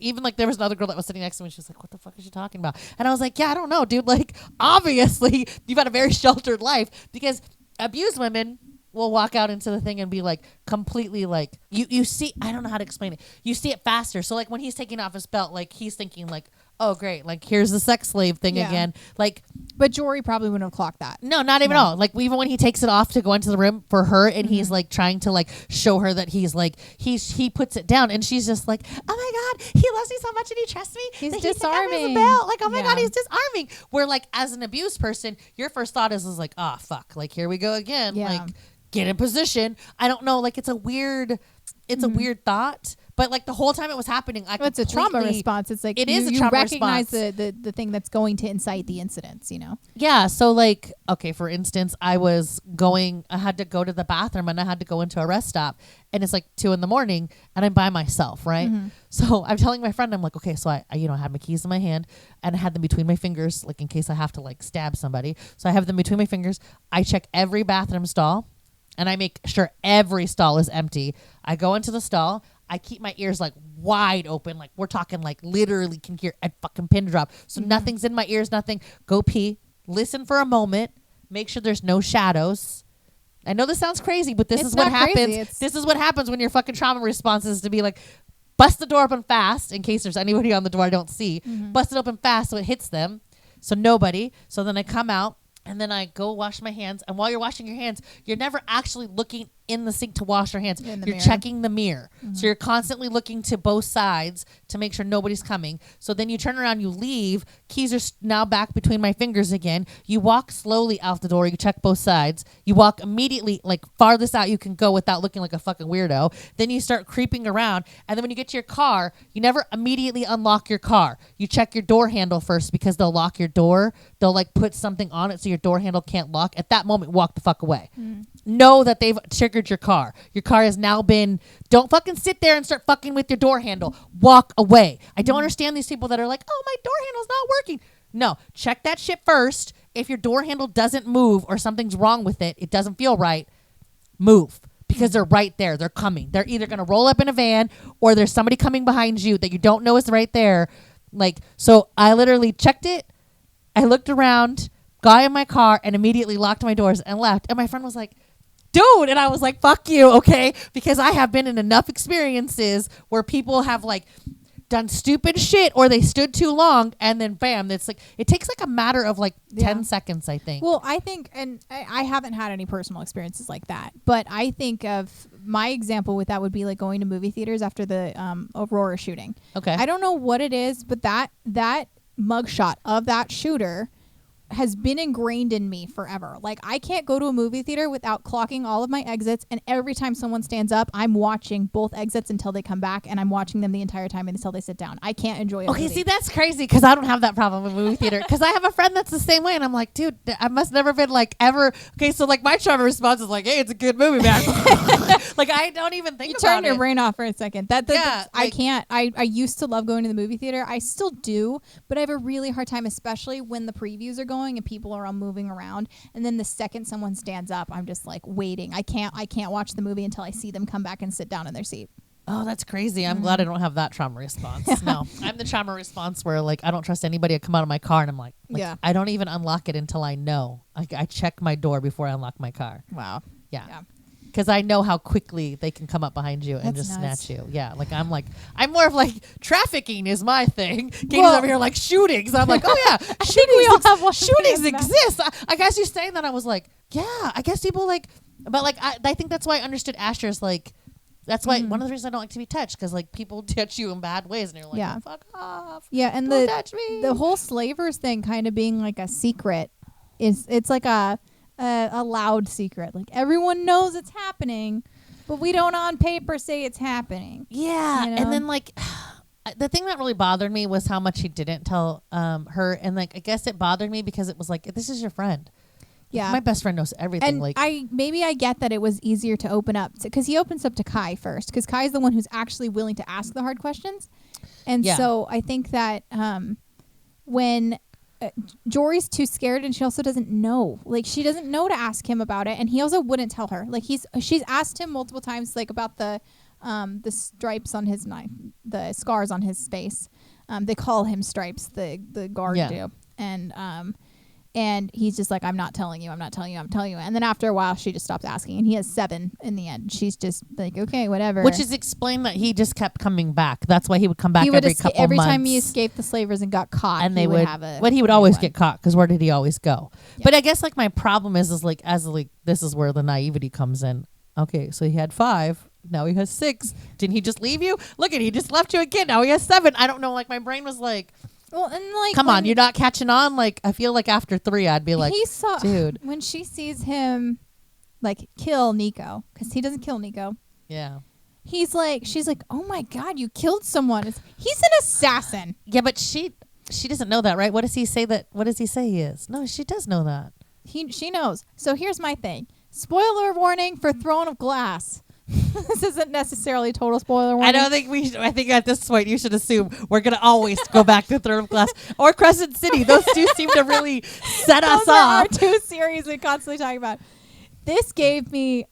even like there was another girl that was sitting next to me, and she was like, what the fuck is she talking about? And I was like, yeah, I don't know, dude. Like, obviously you've had a very sheltered life, because abused women will walk out into the thing and be like completely like, you see, I don't know how to explain it. You see it faster. So like when he's taking off his belt, like he's thinking like, oh great, like here's the sex slave thing again. Like, but Jory probably wouldn't have clocked that. no, not even at all. Like, even when he takes it off to go into the room for her, and he's like trying to like show her that he's like, he puts it down, and she's just like, oh my God, he loves me so much and he trusts me. He's that disarming. He belt. Like, oh my God, he's disarming. Where like as an abused person, your first thought is like, oh fuck, like here we go again. Yeah. Like, get in position. I don't know. Like, it's a weird thought. But like the whole time it was happening, it's a trauma response. It's like it is a you trauma recognize response. the thing that's going to incite the incidents, Yeah. So like, okay, for instance, I had to go to the bathroom, and I had to go into a rest stop, and it's like 2 a.m. and I'm by myself. Right. Mm-hmm. So I'm telling my friend, I'm like, okay, so I had my keys in my hand, and I had them between my fingers, like in case I have to like stab somebody. So I have them between my fingers. I check every bathroom stall, and I make sure every stall is empty. I go into the stall. I keep my ears like wide open. Like, we're talking like literally can hear a fucking pin drop. So nothing's in my ears, nothing. Go pee. Listen for a moment. Make sure there's no shadows. I know this sounds crazy, but this is what happens. This is what happens when your fucking trauma response is to be like, bust the door open fast in case there's anybody on the door I don't see. Bust it open fast so it hits them. So nobody. So then I come out. And then I go wash my hands. And while you're washing your hands, you're never actually looking in the sink to wash your hands. You're checking the mirror. So you're constantly looking to both sides to make sure nobody's coming. So then you turn around, you leave. Keys are now back between my fingers again. You walk slowly out the door. You check both sides. You walk immediately, like farthest out you can go without looking like a fucking weirdo. Then you start creeping around. And then when you get to your car, you never immediately unlock your car. You check your door handle first, because they'll lock your door. They'll like put something on it so your door handle can't lock. At that moment, walk the fuck away. Know that they've triggered your car. Your car has now been, don't fucking sit there and start fucking with your door handle. Walk away. I don't understand these people that are like, oh, my door handle's not working. No, check that shit first. If your door handle doesn't move or something's wrong with it, it doesn't feel right, move. Because they're right there. They're coming. They're either going to roll up in a van, or there's somebody coming behind you that you don't know is right there. Like, so I literally checked it. I looked around, got in my car, and immediately locked my doors and left. And my friend was like, dude. And I was like, fuck you, okay? Because I have been in enough experiences where people have like done stupid shit, or they stood too long, and then bam, it's like, it takes like a matter of like 10 seconds, I think. Well, I think, and I haven't had any personal experiences like that, but I think of my example with that would be like going to movie theaters after the Aurora shooting. Okay. I don't know what it is, but that mugshot of that shooter has been ingrained in me forever. Like, I can't go to a movie theater without clocking all of my exits, and every time someone stands up, I'm watching both exits until they come back, and I'm watching them the entire time until they sit down. I can't enjoy a movie. See, that's crazy, because I don't have that problem with movie theater, because I have a friend that's the same way, and I'm like, dude, I must never been like ever. Okay, so like my trauma response is like, hey, it's a good movie, man. Like, I don't even think about it. You turn your brain off for a second. I can't. I used to love going to the movie theater. I still do, but I have a really hard time, especially when the previews are going and people are all moving around, and then the second someone stands up, I'm just like waiting. I can't watch the movie until I see them come back and sit down in their seat. Oh, that's crazy. I'm glad I don't have that trauma response. No, I'm the trauma response where like I don't trust anybody to come out of my car, and I'm like Yeah. I don't even unlock it until I know. Like I check my door before I unlock my car. Wow. Yeah. Yeah. Because I know how quickly they can come up behind you and That's just nuts. snatch you. Yeah, I'm more of like trafficking is my thing. Katie's Well- over here like shootings. I'm like, oh yeah, we all have one shootings thing, man. exist. I guess you saying that I was like, yeah, I guess people like, but like I think that's why I understood Asher's like. That's why one of the reasons I don't like to be touched because like people touch you in bad ways and you're like, Yeah. oh, fuck off. Yeah, and Don't touch me. the whole slavers thing kind of being like a secret it's like a loud secret. Like everyone knows it's happening, but we don't on paper say it's happening. Yeah, You know? and then like the thing that really bothered me was how much he didn't tell her, and like I guess it bothered me because it was like this is your friend. Yeah. My best friend knows everything. And like I get that it was easier to open up because he opens up to Kai first because Kai is the one who's actually willing to ask the hard questions, and Yeah. so I think that when Jory's too scared and she also doesn't know, like she doesn't know to ask him about it, and he also wouldn't tell her. Like she's asked him multiple times like about the stripes on his knife, the scars on his face. They call him stripes. The guard do, and he's just like, I'm not telling you. And then after a while, she just stops asking. And he has 7 in the end. She's just like, okay, whatever. which is explained that he just kept coming back. That's why he would come back he would every couple every months. time he escaped the slavers and got caught, and he they would have a. but he would new always one. get caught because where did he always go? Yeah. But I guess like my problem is like as like this is where the naivety comes in. Okay, so he had 5. Now he has 6. Didn't he just leave you? Look at he just left you again. Now he has 7. I don't know. Like my brain was like, Well, and like, come on, you're not catching on. Like I feel like after 3, I'd be like, he saw, dude. when she sees him, like kill Nico, because he doesn't kill Nico. Yeah. She's like, oh my god, you killed someone. He's an assassin. Yeah, but she doesn't know that, right? What does he say he is? No, she does know that. She knows. So here's my thing. Spoiler warning for Throne of Glass. This isn't necessarily total spoiler warning. I think at this point you should assume we're gonna always go back to Third of Glass or Crescent City. Those two seem to really set us Those are our off. 2 series we constantly talk about. This gave me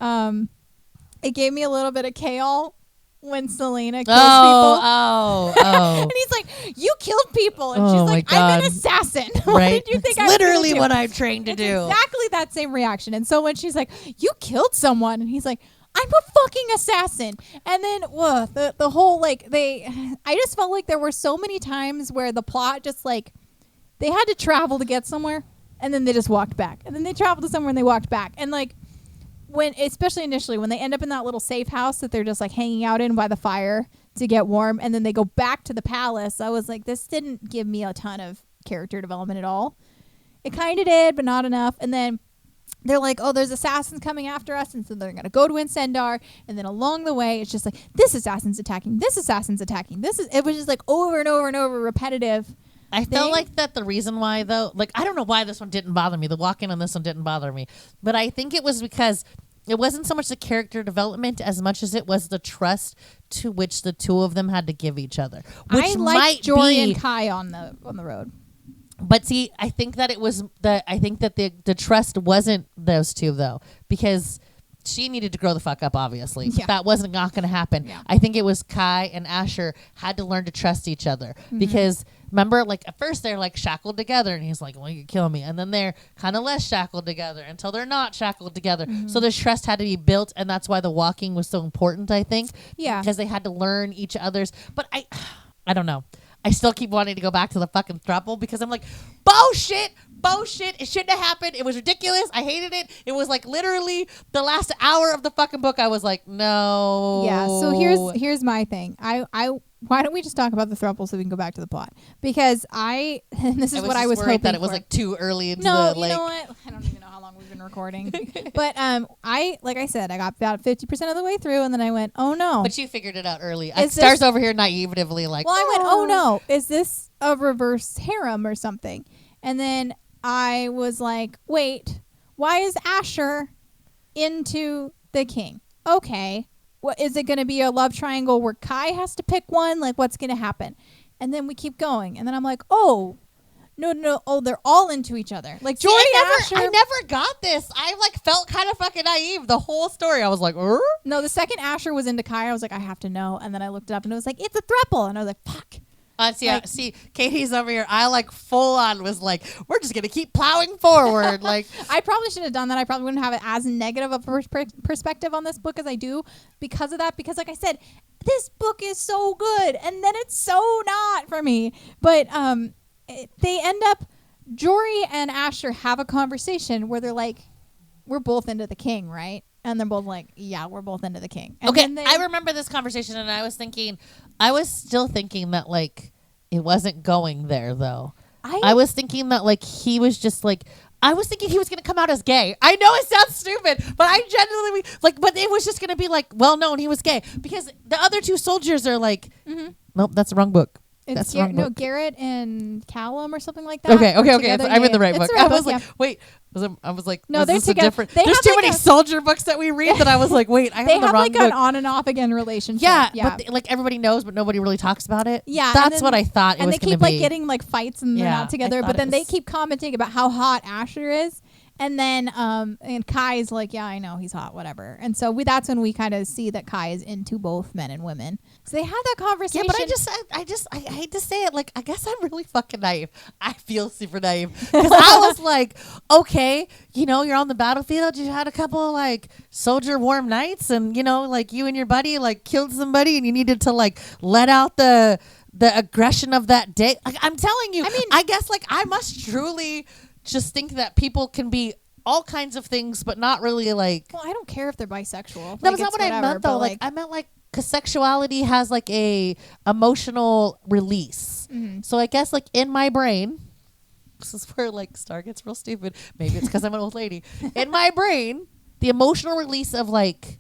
it gave me a little bit of Kale when Selena kills people. Oh. And he's like, you killed people. And Oh she's my like, I'm an God. assassin. What Right? did you think It's I was gonna literally do? what I'm trained to It's do. exactly that same reaction. And so when she's like, you killed someone, and he's like, I'm a fucking assassin. And then the whole like I just felt like there were so many times where the plot just like they had to travel to get somewhere and then they just walked back. And then they traveled to somewhere and they walked back. And like when especially initially when they end up in that little safe house that they're just like hanging out in by the fire to get warm and then they go back to the palace, I was like, this didn't give me a ton of character development at all. It kind of did, but not enough. And then they're like, oh, there's assassins coming after us, and so they're going to go to Incendar, and then along the way, it's just like, this assassin's attacking, it was just like over and over and over repetitive. I felt like that the reason why, though, like, I don't know why this one didn't bother me. The walk-in on this one didn't bother me. But I think it was because it wasn't so much the character development as much as it was the trust to which the two of them had to give each other. Which I might liked Jory be, and Kai on the road. But see, I think that it was I think that the trust wasn't those two though, because she needed to grow the fuck up. Obviously, Yeah. that wasn't not going to happen. Yeah. I think it was Kai and Asher had to learn to trust each other because remember, like at first they're like shackled together, and he's like, "Well, you can kill me," and then they're kind of less shackled together until they're not shackled together. So the trust had to be built, and that's why the walking was so important. I think, Yeah. because they had to learn each other's. But I don't know. I still keep wanting to go back to the fucking throuple because I'm like, bullshit. It shouldn't have happened. It was ridiculous. I hated it. It was like literally the last hour of the fucking book. I was like, no. Yeah. So here's my thing. Why don't we just talk about the throuple so we can go back to the plot? Because and this is what I was worried hoping that it was for. like too early into No, the you know what? I don't even know how long we've been recording. But like I said, I got about 50% of the way through, and then I went, oh no. But you figured it out early. Is Star's this- over here naively like, Well, I went, oh no, is this a reverse harem or something? And then I was like, wait, why is Asher into the king? Okay, what is it going to be, a love triangle where Kai has to pick one? Like, what's going to happen? And then we keep going, and then I'm like, oh, No. Oh, they're all into each other. Like See, Jory I Asher. never got this. I like felt kind of fucking naive the whole story. I was like, No, the second Asher was into Kai, I was like, I have to know. And then I looked it up and it was like, it's a throuple. And I was like, fuck. See, Katie's over here. I like full on was like, we're just gonna keep plowing forward. Like, I probably should have done that. I probably wouldn't have it as negative of a perspective on this book as I do because of that. Because like I said, this book is so good, and then it's so not for me. But they end up, Jory and Asher have a conversation where they're like, we're both into the king, right? And they're both like, yeah, we're both into the king. And okay, I remember this conversation, and I was still thinking that like it wasn't going there though. I was thinking that like he was just like, I was thinking he was gonna come out as gay. I know it sounds stupid, but I genuinely like, but it was just gonna be like, well known he was gay because the other two soldiers are like, nope, that's the wrong book. It's Garrett and Callum or something like that. Okay. I'm in the right book. I was like, wait. I was like, no, they're together. There's too many soldier books that we read that I was like, wait, I have the wrong book. They have like an on and off again relationship. Yeah. But like everybody knows, but nobody really talks about it. Yeah, that's what I thought. And they keep like getting like fights and they're not together. But then they keep commenting about how hot Asher is. And then and Kai's like, yeah, I know he's hot, whatever. And so that's when we kind of see that Kai is into both men and women. So they have that conversation. Yeah, but I hate to say it, like I guess I'm really fucking naive. I feel super naive because I was like, okay, you're on the battlefield, you had a couple like soldier warm nights, and like you and your buddy like killed somebody, and you needed to like let out the aggression of that day. Like I'm telling you, I guess like I must truly just think that people can be all kinds of things, but not really like. Well, I don't care if they're bisexual. No, that's not what I meant though. Like I meant like, because sexuality has like a emotional release. Mm-hmm. So I guess like in my brain, this is where like Star gets real stupid. Maybe it's because I'm an old lady. In my brain, the emotional release of like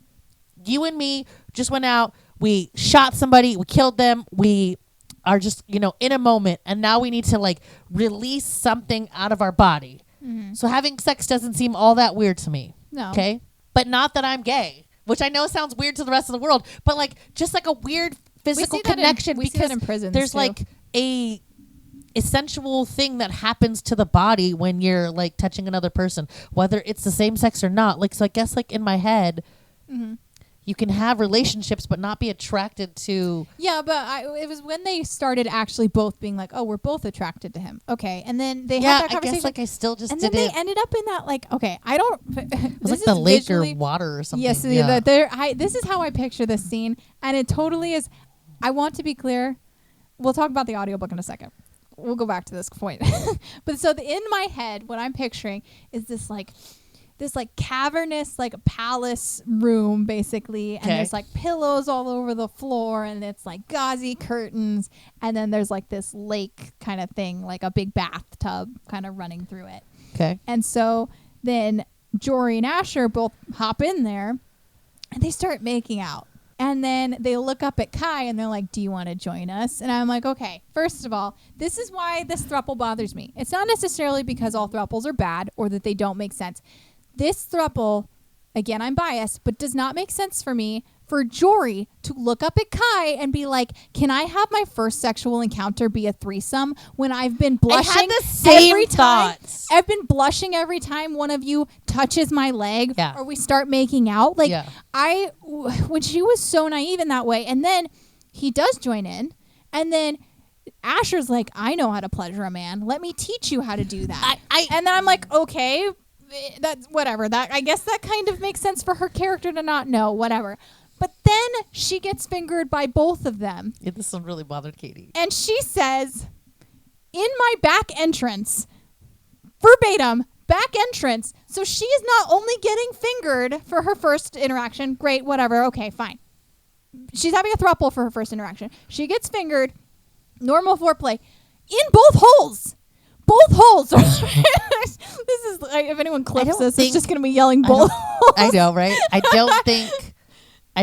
you and me just went out, we shot somebody, we killed them, we are just in a moment, and now we need to like release something out of our body. Mm-hmm. So having sex doesn't seem all that weird to me. No. Okay, but not that I'm gay, which I know sounds weird to the rest of the world, but like just like a weird physical connection we see that in prisons there's too. Like a sensual thing that happens to the body when you're like touching another person, whether it's the same sex or not. Like, so I guess like in my head, you can have relationships but not be attracted to. Yeah, but it was when they started actually both being like, oh, we're both attracted to him. Okay, and then they had that conversation. I guess like I still just and didn't. then they ended up in that like, okay, I don't. It was like the lake or water or something. Yes, this is how I picture this scene, and it totally is. I want to be clear. We'll talk about the audiobook in a second. We'll go back to this point. But so in my head, what I'm picturing is this cavernous like palace room basically, and there's like pillows all over the floor, and it's like gauzy curtains, and then there's like this lake kind of thing, like a big bathtub kind of running through it. Okay. And so then Jory and Asher both hop in there and they start making out. And then they look up at Kai and they're like, do you want to join us? And I'm like, okay, first of all, this is why this throuple bothers me. It's not necessarily because all throuples are bad or that they don't make sense. This throuple, again, I'm biased, but does not make sense for me for Jory to look up at Kai and be like, can I have my first sexual encounter be a threesome when I've been blushing I had the same every time? thoughts. I've been blushing every time one of you touches my leg or we start making out. Like when she was so naive in that way, and then he does join in, and then Asher's like, I know how to pleasure a man. Let me teach you how to do that. And then I'm like, okay, that's whatever. That I guess that kind of makes sense for her character to not know, whatever. But then she gets fingered by both of them. Yeah, this one really bothered Katie. And she says, in my back entrance, verbatim, back entrance. So she is not only getting fingered for her first interaction. Great, whatever. Okay, fine. She's having a throuple for her first interaction. She gets fingered, normal foreplay, in both holes. Both holes. This is, if anyone clips this, it's just going to be yelling both holes. I know, right? I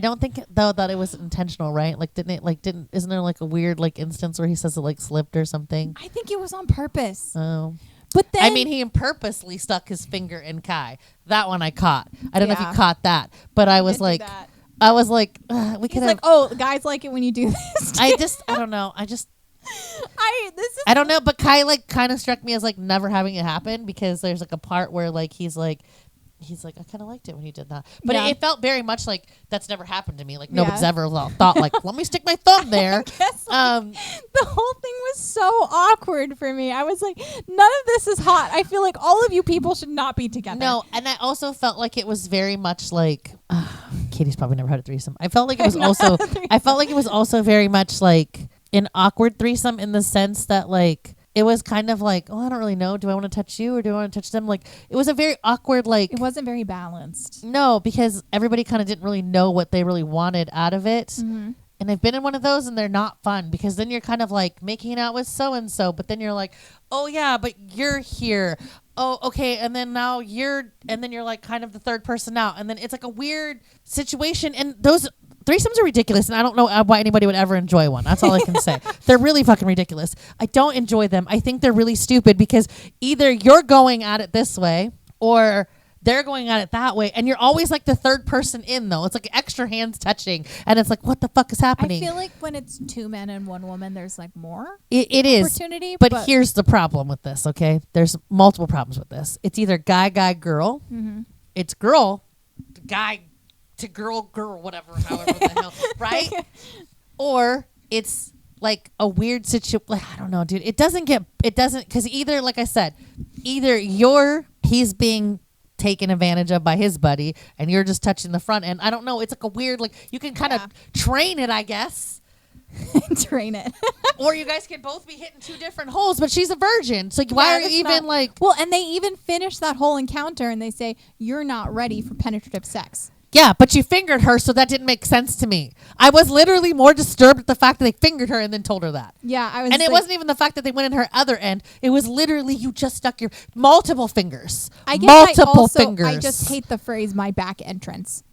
don't think though that it was intentional, right? Like isn't there like a weird like instance where he says it like slipped or something? I think it was on purpose. Oh. But then, I mean, he purposely stuck his finger in Kai. That one I caught. I don't know if you caught that, but I was like, we could have. like, oh, guys like it when you do this. I don't know. I I don't know, but Kai like kind of struck me as like never having it happen, because there's like a part where like he's like I kind of liked it when you did that, but it felt very much like that's never happened to me. Like nobody's ever thought like, let me stick my thumb there. Guess, the whole thing was so awkward for me. I was like, none of this is hot. I feel like all of you people should not be together. No, and I also felt like it was very much like Katie's probably never had a threesome. I felt like it was also very much like an awkward threesome, in the sense that like it was kind of like, oh, I don't really know. Do I want to touch you or do I want to touch them? Like, it was a very awkward, like... It wasn't very balanced. No, because everybody kind of didn't really know what they really wanted out of it. Mm-hmm. And I've been in one of those, and they're not fun, because then you're kind of like making out with so-and-so, but then you're like, oh, yeah, but you're here. Oh, okay, and then now you're like kind of the third person out. And then it's like a weird situation, and those... Threesomes are ridiculous, and I don't know why anybody would ever enjoy one. That's all I can say. They're really fucking ridiculous. I don't enjoy them. I think they're really stupid, because either you're going at it this way or they're going at it that way, and you're always like the third person in, though. It's like extra hands touching, and it's like, what the fuck is happening? I feel like when it's 2 men and 1 woman, there's like more it is opportunity. But here's the problem with this, okay? There's multiple problems with this. It's either guy, girl. Mm-hmm. It's girl, guy, to girl, whatever, however the hell, right? Or it's like a weird situation. Like, I don't know, dude. It doesn't, because either, like I said, he's being taken advantage of by his buddy, and you're just touching the front end. I don't know. It's like a weird, like, you can kind of train it, I guess. Train it. Or you guys can both be hitting 2 different holes, but she's a virgin. So why are you even like... Well, and they even finish that whole encounter, and they say, you're not ready for penetrative sex. Yeah, but you fingered her, so that didn't make sense to me. I was literally more disturbed at the fact that they fingered her and then told her that. Yeah, I was. And it wasn't even the fact that they went in her other end. It was literally you just stuck your multiple fingers. I guess fingers. I just hate the phrase "my back entrance."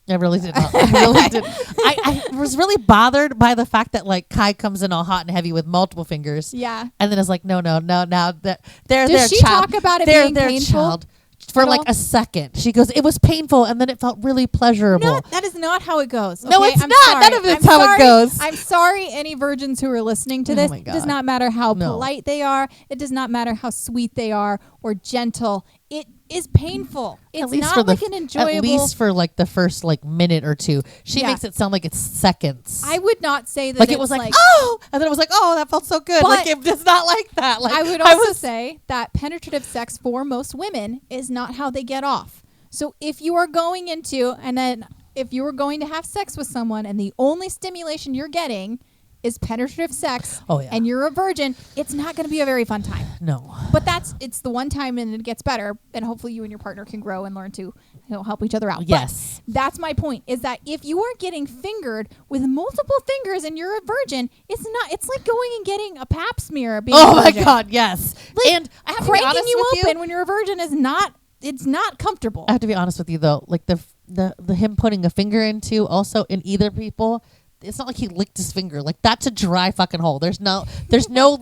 I really did not. I really did. I was really bothered by the fact that like Kai comes in all hot and heavy with multiple fingers. Yeah. And then it's like, no. Now that they're Does she talk about it being painful? Child. For like a second. She goes, it was painful, and then it felt really pleasurable. No, that is not how it goes. Okay? No, it's I'm not. Sorry. None of it's how it goes. I'm sorry, any virgins who are listening to this. It does not matter how polite they are. It does not matter how sweet they are or gentle. It is painful. It's not like an enjoyable... At least for like the first like minute or two. She makes it sound like it's seconds. I would not say that like it was like, oh! And then it was like, oh, that felt so good. Like it's not like that. Like I would also say that penetrative sex for most women is not how they get off. So if you are going into, and then if you are going to have sex with someone and the only stimulation you're getting is penetrative sex, and you're a virgin, it's not going to be a very fun time. No. But it's the one time, and it gets better, and hopefully you and your partner can grow and learn to help each other out. Yes. But that's my point, is that if you are getting fingered with multiple fingers and you're a virgin, it's like going and getting a pap smear being a virgin. My God, yes. Like, and I have to be honest cranking you with open when you're a virgin is not, it's not comfortable. I have to be honest with you though, like the him putting a finger into also in either people, it's not like he licked his finger. Like that's a dry fucking hole. There's no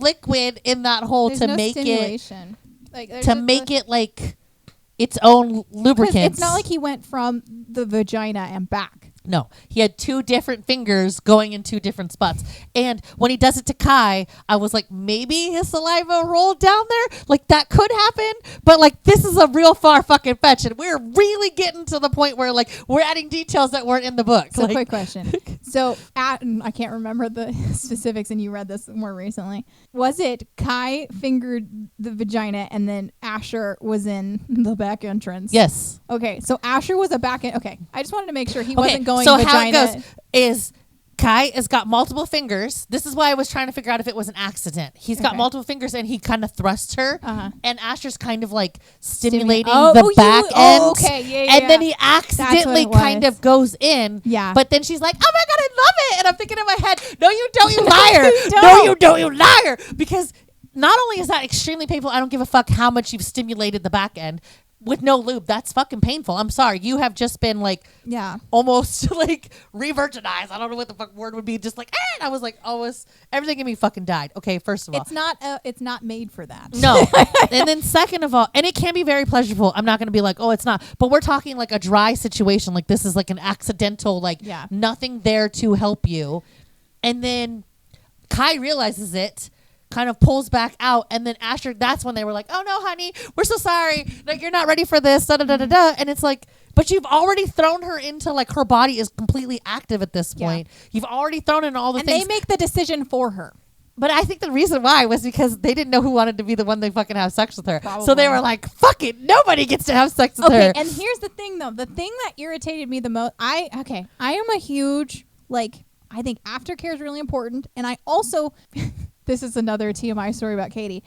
liquid in that hole to make stimulation. It like its own lubricant. It's not like he went from the vagina and back. No, he had 2 different fingers going in 2 different spots. And when he does it to Kai, I was like, maybe his saliva rolled down there. Like that could happen. But like this is a real far fucking fetch. And we're really getting to the point where like we're adding details that weren't in the book. So quick question. So I can't remember the specifics, and you read this more recently. Was it Kai fingered the vagina and then Asher was in the back entrance? Yes. Okay, so Asher was a back end. Okay, I just wanted to make sure he wasn't going so vagina. How it goes is Kai has got multiple fingers. This is why I was trying to figure out if it was an accident. He's got multiple fingers, and he kind of thrusts her, and Asher's kind of like stimulating the back end. Okay, yeah. And then he accidentally kind of goes in. Yeah. But then she's like, "Oh my God, I love it!" And I'm thinking in my head, "No, you don't, you liar! No, you don't, you liar!" Because not only is that extremely painful, I don't give a fuck how much you've stimulated the back end. With no lube, that's fucking painful. I'm sorry. You have just been like, almost like re-virginized. I don't know what the fuck word would be. Just like, and I was like, almost everything in me fucking died. Okay, first of all, it's not made for that. No. And then second of all, and it can be very pleasurable. I'm not going to be like, oh, it's not. But we're talking like a dry situation. Like this is like an accidental, like nothing there to help you. And then Kai realizes it. kind of pulls back out, and then Asher, that's when they were like, oh no honey, we're so sorry, like you're not ready for this, da da da da da. And it's like, but you've already thrown her into, like, her body is completely active at this point. You've already thrown in all the things. And they make the decision for her. But I think the reason why was because they didn't know who wanted to be the one they fucking have sex with her. Probably. So they were like, fuck it, nobody gets to have sex with her. And here's the thing, though. The thing that irritated me the most, I am a huge, like, I think aftercare is really important. And I also, this is another TMI story about Katie.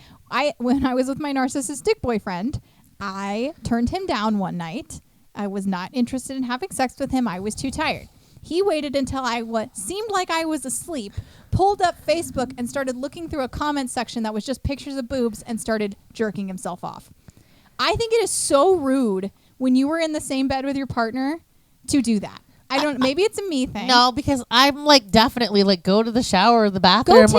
When I was with my narcissistic boyfriend, I turned him down one night. I was not interested in having sex with him. I was too tired. He waited until seemed like I was asleep, pulled up Facebook and started looking through a comment section that was just pictures of boobs and started jerking himself off. I think it is so rude when you were in the same bed with your partner to do that. Maybe it's a me thing. No, because I'm like, definitely like, go to the shower or the bathroom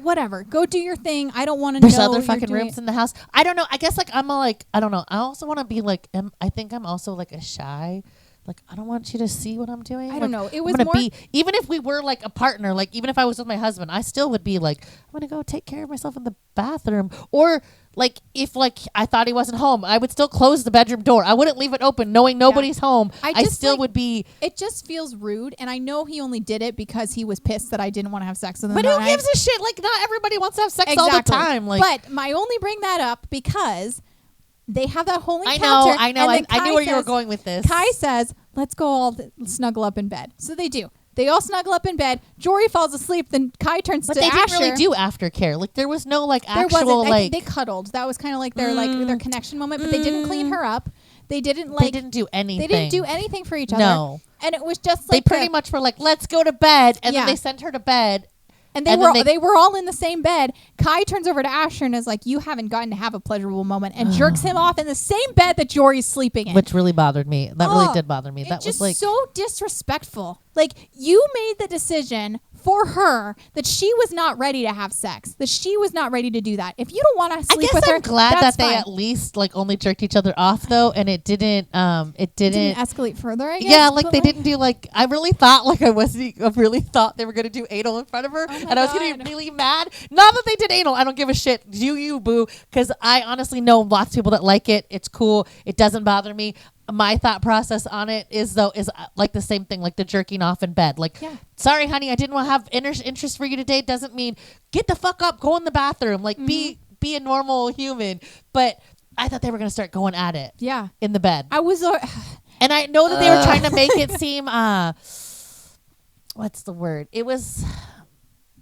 whatever. Go do your thing. I don't want to know. There's other fucking rooms in the house. I don't know. I guess like I don't know. I also want to be like, I think I'm also like a shy. Like, I don't want you to see what I'm doing. I don't know. It was more, even if we were like a partner, like even if I was with my husband, I still would be like, I'm going to go take care of myself in the bathroom. Or like, if like I thought he wasn't home, I would still close the bedroom door. I wouldn't leave it open knowing nobody's home. I still would be. It just feels rude. And I know he only did it because he was pissed that I didn't want to have sex with him. But who gives a shit? Like, not everybody wants to have sex all the time. Like, but I only bring that up because they have that whole encounter. I know. I knew where you were going with this. Kai says, let's go all snuggle up in bed. So they do. They all snuggle up in bed. Jory falls asleep. Then Kai turns to Asher. But they didn't really do aftercare. Like, there was no, like, actual, like... I think they cuddled. That was kind of like their connection moment. But they didn't clean her up. They didn't, like... They didn't do anything. They didn't do anything for each other. No. And it was just, like... They pretty much were like, let's go to bed. And then they sent her to bed. And they were all in the same bed. Kai turns over to Asher and is like, you haven't gotten to have a pleasurable moment, and jerks him off in the same bed that Jory's sleeping in. Which really bothered me. That really did bother me. That was like so disrespectful. Like, you made the decision for her that she was not ready to have sex, that she was not ready to do that. If you don't want to sleep with her, I'm glad that fine. they at least like only jerked each other off though, and it didn't escalate further. I guess, yeah, like they didn't do like I really thought they were gonna do anal in front of her, and I was gonna be really mad. Not that they did anal. I don't give a shit. Do you, boo? Because I honestly know lots of people that like it. It's cool. It doesn't bother me. My thought process on it is like the same thing, like the jerking off in bed. Like, sorry, honey, I didn't want to have interest for you today. Doesn't mean get the fuck up, go in the bathroom, like be a normal human. But I thought they were gonna start going at it. Yeah, in the bed. I was, and I know that they were trying to make it seem what's the word? It was,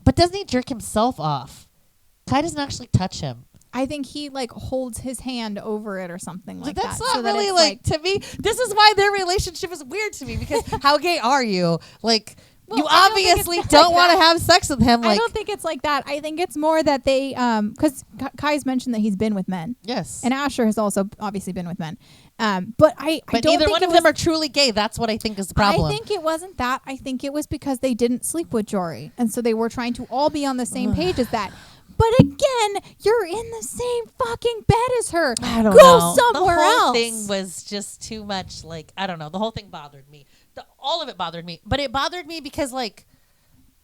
but doesn't he jerk himself off? Kai doesn't actually touch him. I think he like holds his hand over it or something like that's that. That's not really like to me. This is why their relationship is weird to me, because how gay are you? Like, well, you obviously don't want to have sex with him. Like, I don't think it's like that. I think it's more that they because Kai's mentioned that he's been with men. Yes. And Asher has also obviously been with men. But I don't neither think one of them are truly gay. That's what I think is the problem. I think it wasn't that. I think it was because they didn't sleep with Jory, and so they were trying to all be on the same page as that. But again, you're in the same fucking bed as her. I don't know. Go somewhere else. The whole thing was just too much. Like, I don't know. The whole thing bothered me. All of it bothered me. But it bothered me because, like,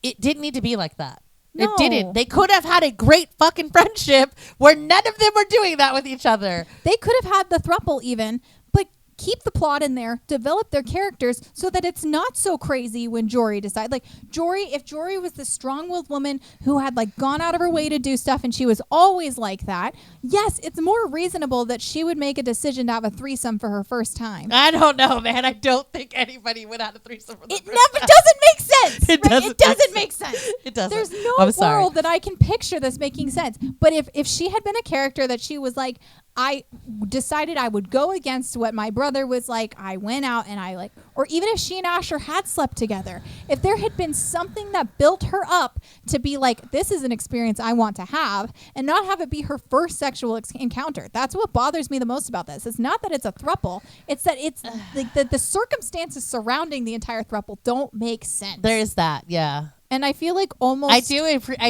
it didn't need to be like that. No. It didn't. They could have had a great fucking friendship where none of them were doing that with each other. They could have had the throuple even, but keep the plot in there, develop their characters so that it's not so crazy when Jory decides. Like, if Jory was the strong-willed woman who had like gone out of her way to do stuff and she was always like that, yes, it's more reasonable that she would make a decision to have a threesome for her first time. I don't know, man. I don't think anybody would have a threesome for the first time. It doesn't make sense. It doesn't make sense. It doesn't. There's no world that I can picture this making sense. But if she had been a character that she was like, I decided I would go against what my brother was like. I went out and I like, or even if she and Asher had slept together, if there had been something that built her up to be like, this is an experience I want to have, and not have it be her first sexual encounter. That's what bothers me the most about this. It's not that it's a throuple. It's that it's like the circumstances surrounding the entire throuple don't make sense. There is that, yeah. And I feel like almost... I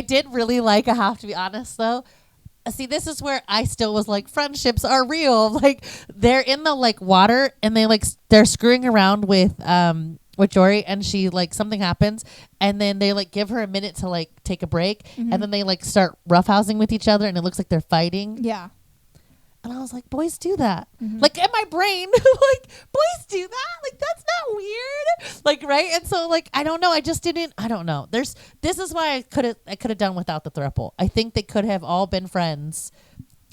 did really like, I have to be honest though, see, this is where I still was like, friendships are real. Like, they're in the like water and they're screwing around with with Jory, and she like something happens, and then they like give her a minute to like take a break, and then they like start roughhousing with each other, and it looks like they're fighting. Yeah. And I was like, boys do that. Like in my brain, like boys do that. Like that's not weird. Like right. And so like I don't know. I just didn't. I don't know. This is why I could have done without the throuple. I think they could have all been friends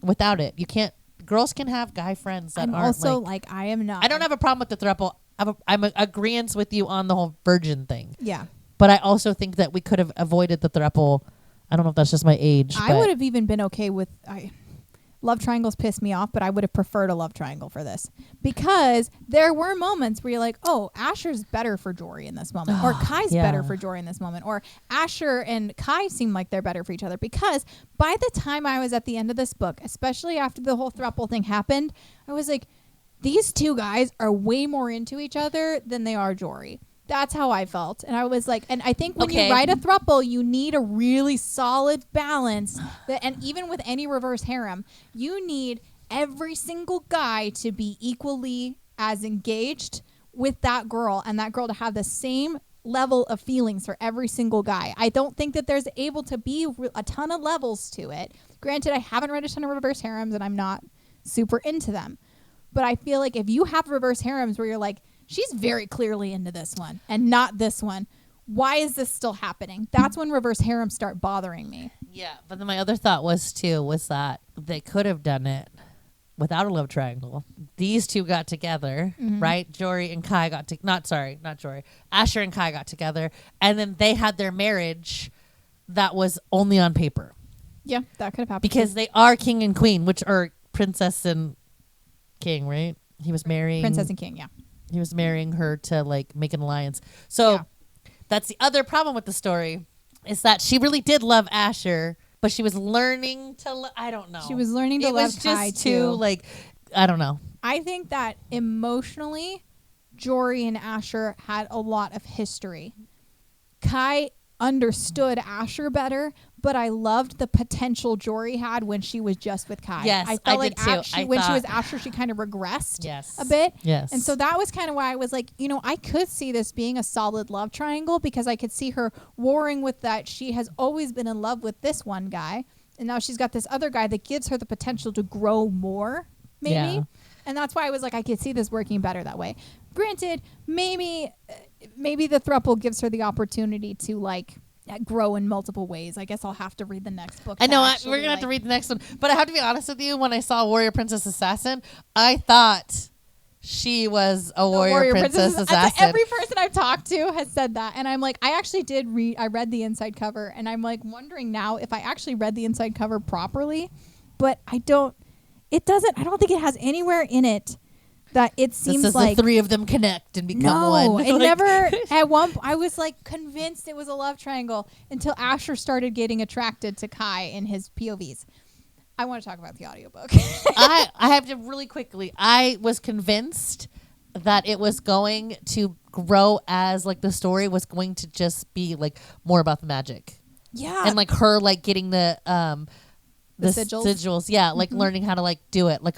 without it. You can't. Girls can have guy friends that I'm aren't also like I am not. I don't have a problem with the throuple. I'm agreeance with you on the whole virgin thing. Yeah. But I also think that we could have avoided the throuple. I don't know if that's just my age. I would have even been okay with love triangles piss me off, but I would have preferred a love triangle for this because there were moments where you're like, oh, Asher's better for Jory in this moment, or Kai's better for Jory in this moment, or Asher and Kai seem like they're better for each other. Because by the time I was at the end of this book, especially after the whole throuple thing happened, I was like, these two guys are way more into each other than they are Jory. That's how I felt. And I was like, and I think when you write a throuple, you need a really solid balance. And even with any reverse harem, you need every single guy to be equally as engaged with that girl, and that girl to have the same level of feelings for every single guy. I don't think that there's able to be a ton of levels to it. Granted, I haven't read a ton of reverse harems, and I'm not super into them. But I feel like if you have reverse harems where you're like, she's very clearly into this one and not this one, why is this still happening? That's when reverse harems start bothering me. Yeah, but then my other thought was that they could have done it without a love triangle. These two got together, right? Jory and Kai not Jory. Asher and Kai got together, and then they had their marriage that was only on paper. Yeah, that could have happened. Because they are king and queen, which are princess and king, right? He was marrying princess and king, yeah. He was marrying her to like make an alliance. So that's the other problem with the story, is that she really did love Asher, but she was learning to I don't know. She was learning to love Kai too. Like, I don't know. I think that emotionally, Jory and Asher had a lot of history. Kai understood Asher better, but I loved the potential Jory had when she was just with Kai. Yes, I felt I like did too. when she was Asher, she kind of regressed a bit. Yes. And so that was kind of why I was like, I could see this being a solid love triangle, because I could see her warring with that. She has always been in love with this one guy, and now she's got this other guy that gives her the potential to grow more, maybe. Yeah. And that's why I was like, I could see this working better that way. Granted, maybe the throuple gives her the opportunity to like grow in multiple ways. I guess I'll have to read the next book. I know we're gonna have to read the next one, but I have to be honest with you. When I saw Warrior Princess Assassin, I thought she was a Warrior Princess Assassin. Every person I've talked to has said that, and I'm like, I actually did read. I read the inside cover, and I'm like wondering now if I actually read the inside cover properly, but I don't. It doesn't. I don't think it has anywhere in it that it seems like the three of them connect and become one. No, it never. At one, I was like convinced it was a love triangle until Asher started getting attracted to Kai in his POVs. I want to talk about the audiobook. I have to really quickly. I was convinced that it was going to grow as like the story was going to just be like more about the magic. Yeah, and like her like getting the sigils. Yeah, like learning how to like do it. Like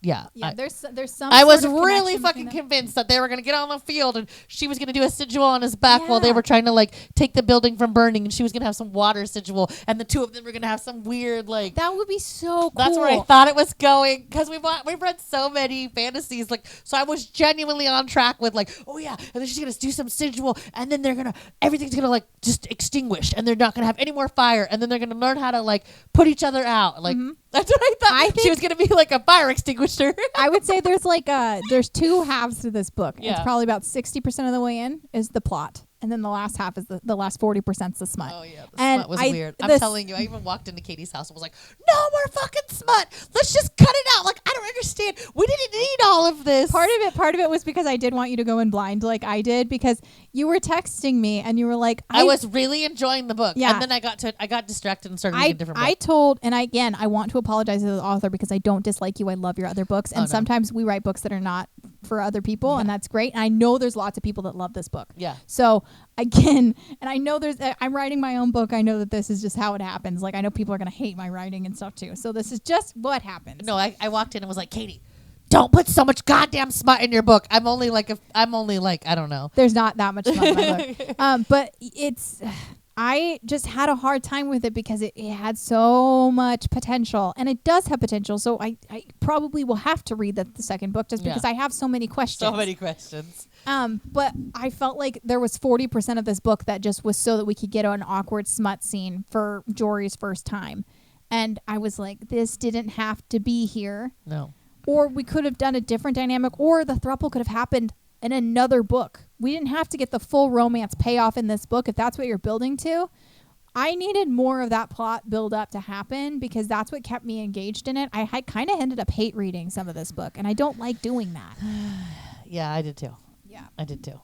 there's some. I was really fucking convinced that they were gonna get on the field and she was gonna do a sigil on his back while they were trying to like take the building from burning, and she was gonna have some water sigil, and the two of them were gonna have some weird like. That would be so cool. That's where I thought it was going, because we've read so many fantasies, like, so I was genuinely on track with like, oh yeah, and then she's gonna do some sigil, and then everything's gonna like just extinguish, and they're not gonna have any more fire, and then they're gonna learn how to like put each other out, like. That's what I thought. I think she was going to be like a fire extinguisher. I would say there's like there's two halves to this book. Yeah. It's probably about 60% of the way in is the plot. And then the last half is the last 40% is the smut. Oh, yeah. The smut was weird. I'm telling you, I even walked into Katie's house and was like, no more fucking smut. Let's just cut it out. Like, I don't understand. We didn't need all of this. Part of it was because I did want you to go in blind like I did, because you were texting me and you were like, I was really enjoying the book. Yeah. And then I got distracted and started reading a different book. I want to apologize to the author, because I don't dislike you. I love your other books. And sometimes we write books that are not for other people, and that's great. And I know there's lots of people that love this book. Yeah. So again, and I know I'm writing my own book. I know that this is just how it happens. Like, I know people are going to hate my writing and stuff too. So this is just what happens. No, I walked in and was like, Katie, don't put so much goddamn smut in your book. I'm only like I don't know. There's not that much smut in my book. But I just had a hard time with it because it had so much potential, and it does have potential. So I probably will have to read the second book just because I have so many questions. So many questions. But I felt like there was 40% of this book that just was so that we could get an awkward smut scene for Jory's first time. And I was like, this didn't have to be here. No. Or we could have done a different dynamic, or the throuple could have happened in another book. We didn't have to get the full romance payoff in this book if that's what you're building to. I needed more of that plot build up to happen because that's what kept me engaged in it. I kind of ended up hate reading some of this book, and I don't like doing that. Yeah, I did too. Yeah. I did too.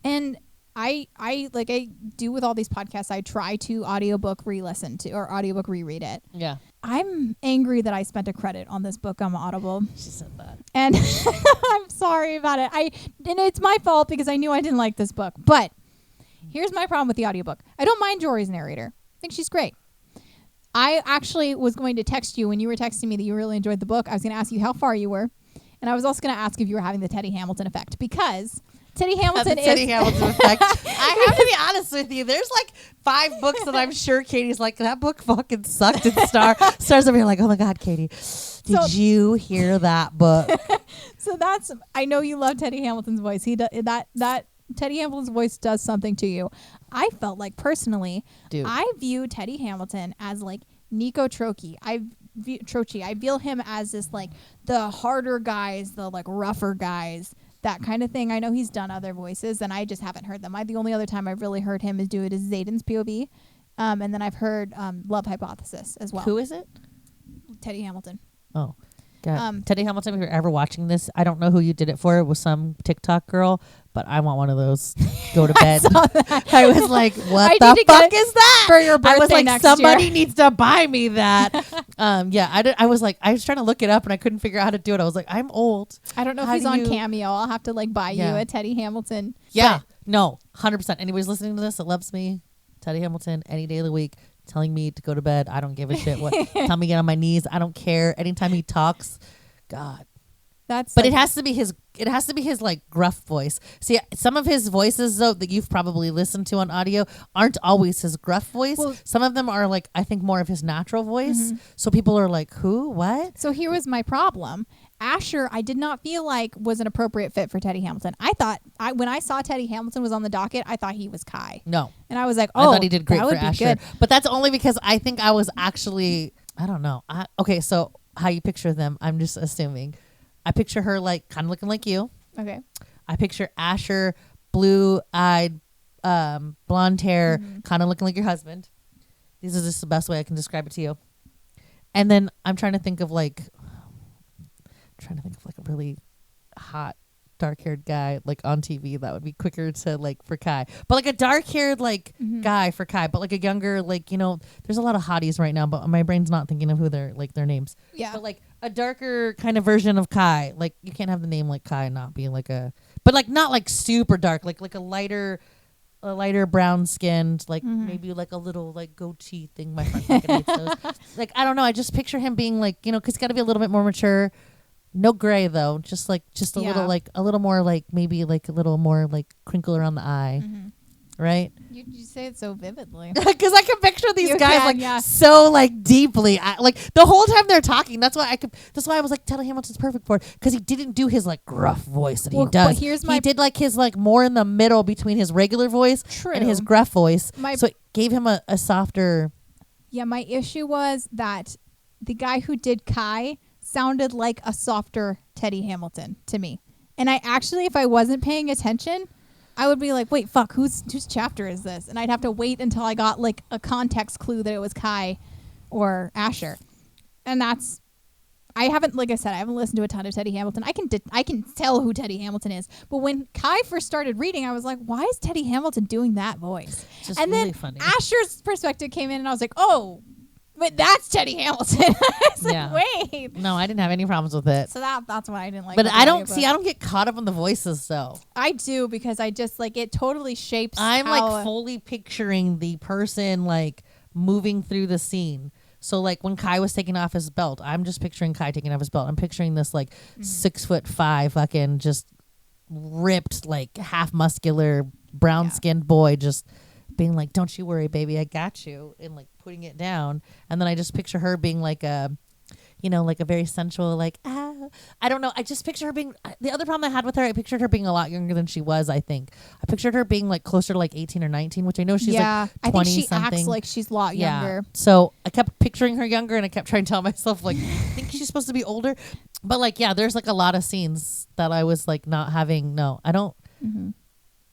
And I like I do with all these podcasts, I try to audiobook re-listen to or audiobook reread it. Yeah. I'm angry that I spent a credit on this book on Audible. She said that. And I'm sorry about it. And it's my fault because I knew I didn't like this book. But here's my problem with the audiobook. I don't mind Jory's narrator. I think she's great. I actually was going to text you when you were texting me that you really enjoyed the book. I was going to ask you how far you were. And I was also going to ask if you were having the Teddy Hamilton effect because Teddy Hamilton is... Teddy Hamilton effect. I have to be honest with you. There's like 5 books that I'm sure Katie's like, that book fucking sucked. And Star's over here like, oh my God, Katie, did you hear that book? So that's... I know you love Teddy Hamilton's voice. He does that Teddy Hamilton's voice does something to you. I felt like personally, I view Teddy Hamilton as like Nico Troche. I feel him as this like the harder guys, the like rougher guys, that kind of thing. I know he's done other voices and I just haven't heard them. The only other time I've really heard him is do it is Zayden's POV. And then I've heard Love Hypothesis as well. Who is it? Teddy Hamilton. Oh, God. Teddy Hamilton, if you're ever watching this, I don't know who you did it for. It was some TikTok girl, but I want one of those. Go to bed. I was like, what the fuck is that? For your birthday I was like, next somebody year. Needs to buy me that. I was like, I was trying to look it up and I couldn't figure out how to do it. I was like, I'm old. I don't know if he's on Cameo. I'll have to like buy you a Teddy Hamilton. Yeah. No, 100%. Anybody's listening to this that loves me, Teddy Hamilton, any day of the week, telling me to go to bed. I don't give a shit. Tell me to get on my knees. I don't care. Anytime he talks, God. But like, it has to be his like gruff voice. See, some of his voices though that you've probably listened to on audio aren't always his gruff voice. Well, some of them are like, I think, more of his natural voice. Mm-hmm. So people are like, who? What? So here was my problem. Asher, I did not feel like was an appropriate fit for Teddy Hamilton. I thought when I saw Teddy Hamilton was on the docket, I thought he was Kai. No. And I was like, I thought he did great for Asher. But that's only because I think I was actually, I don't know. Okay, so how you picture them, I'm just assuming. I picture her like kind of looking like you. Okay. I picture Asher, blue-eyed, blonde hair, kind of looking like your husband. This is just the best way I can describe it to you. And then I'm trying to think of like a really hot, dark-haired guy like on TV that would be quicker to like for Kai. But like a dark-haired like guy for Kai, but like a younger like, you know, there's a lot of hotties right now, but my brain's not thinking of who their line's. Yeah. But like a darker kind of version of Kai. Like you can't have the name like Kai and not be like but like not like super dark, like a lighter brown skinned, like maybe like a little like goatee thing. My friend fucking hates those. Like I don't know, I just picture him being like, you know, because he's got to be a little bit more mature. No gray though, just a little like a little more like maybe like a little more like crinkle around the eye, right? You say it so vividly because I can picture these guys so like deeply. Like the whole time they're talking. That's why I was like, Teddy Hamilton's perfect for it because he didn't do his like gruff voice that he does. He did like his like more in the middle between his regular voice and his gruff voice. So it gave him a softer. Yeah, my issue was that the guy who did Kai sounded like a softer Teddy Hamilton to me. And I actually, if I wasn't paying attention, I would be like, wait, fuck, whose chapter is this? And I'd have to wait until I got like a context clue that it was Kai or Asher. And that's, I haven't listened to a ton of Teddy Hamilton. I can tell who Teddy Hamilton is. But when Kai first started reading, I was like, why is Teddy Hamilton doing that voice? Just and really then funny. Asher's perspective came in and I was like, oh, but that's Teddy Hamilton. I was like, wait. No, I didn't have any problems with it. So that's why I didn't like it. But I don't get caught up on the voices though. I do because I just like it totally shapes I'm like fully picturing the person like moving through the scene. So like when Kai was taking off his belt, I'm just picturing Kai taking off his belt. I'm picturing this like 6'5" fucking just ripped, like half muscular, brown skinned boy just being like, "Don't you worry, baby, I got you," and like putting it down. And then I just picture her being like a, you know, like a very sensual, like, I don't know. I just picture her being, the other problem I had with her, I pictured her being a lot younger than she was, I think. I pictured her being like closer to like 18 or 19, which I know she's like 20 I think she something. acts like she's a lot younger. So I kept picturing her younger, and I kept trying to tell myself, like, I think she's supposed to be older. But like, yeah, there's like a lot of scenes that I was like not having, I don't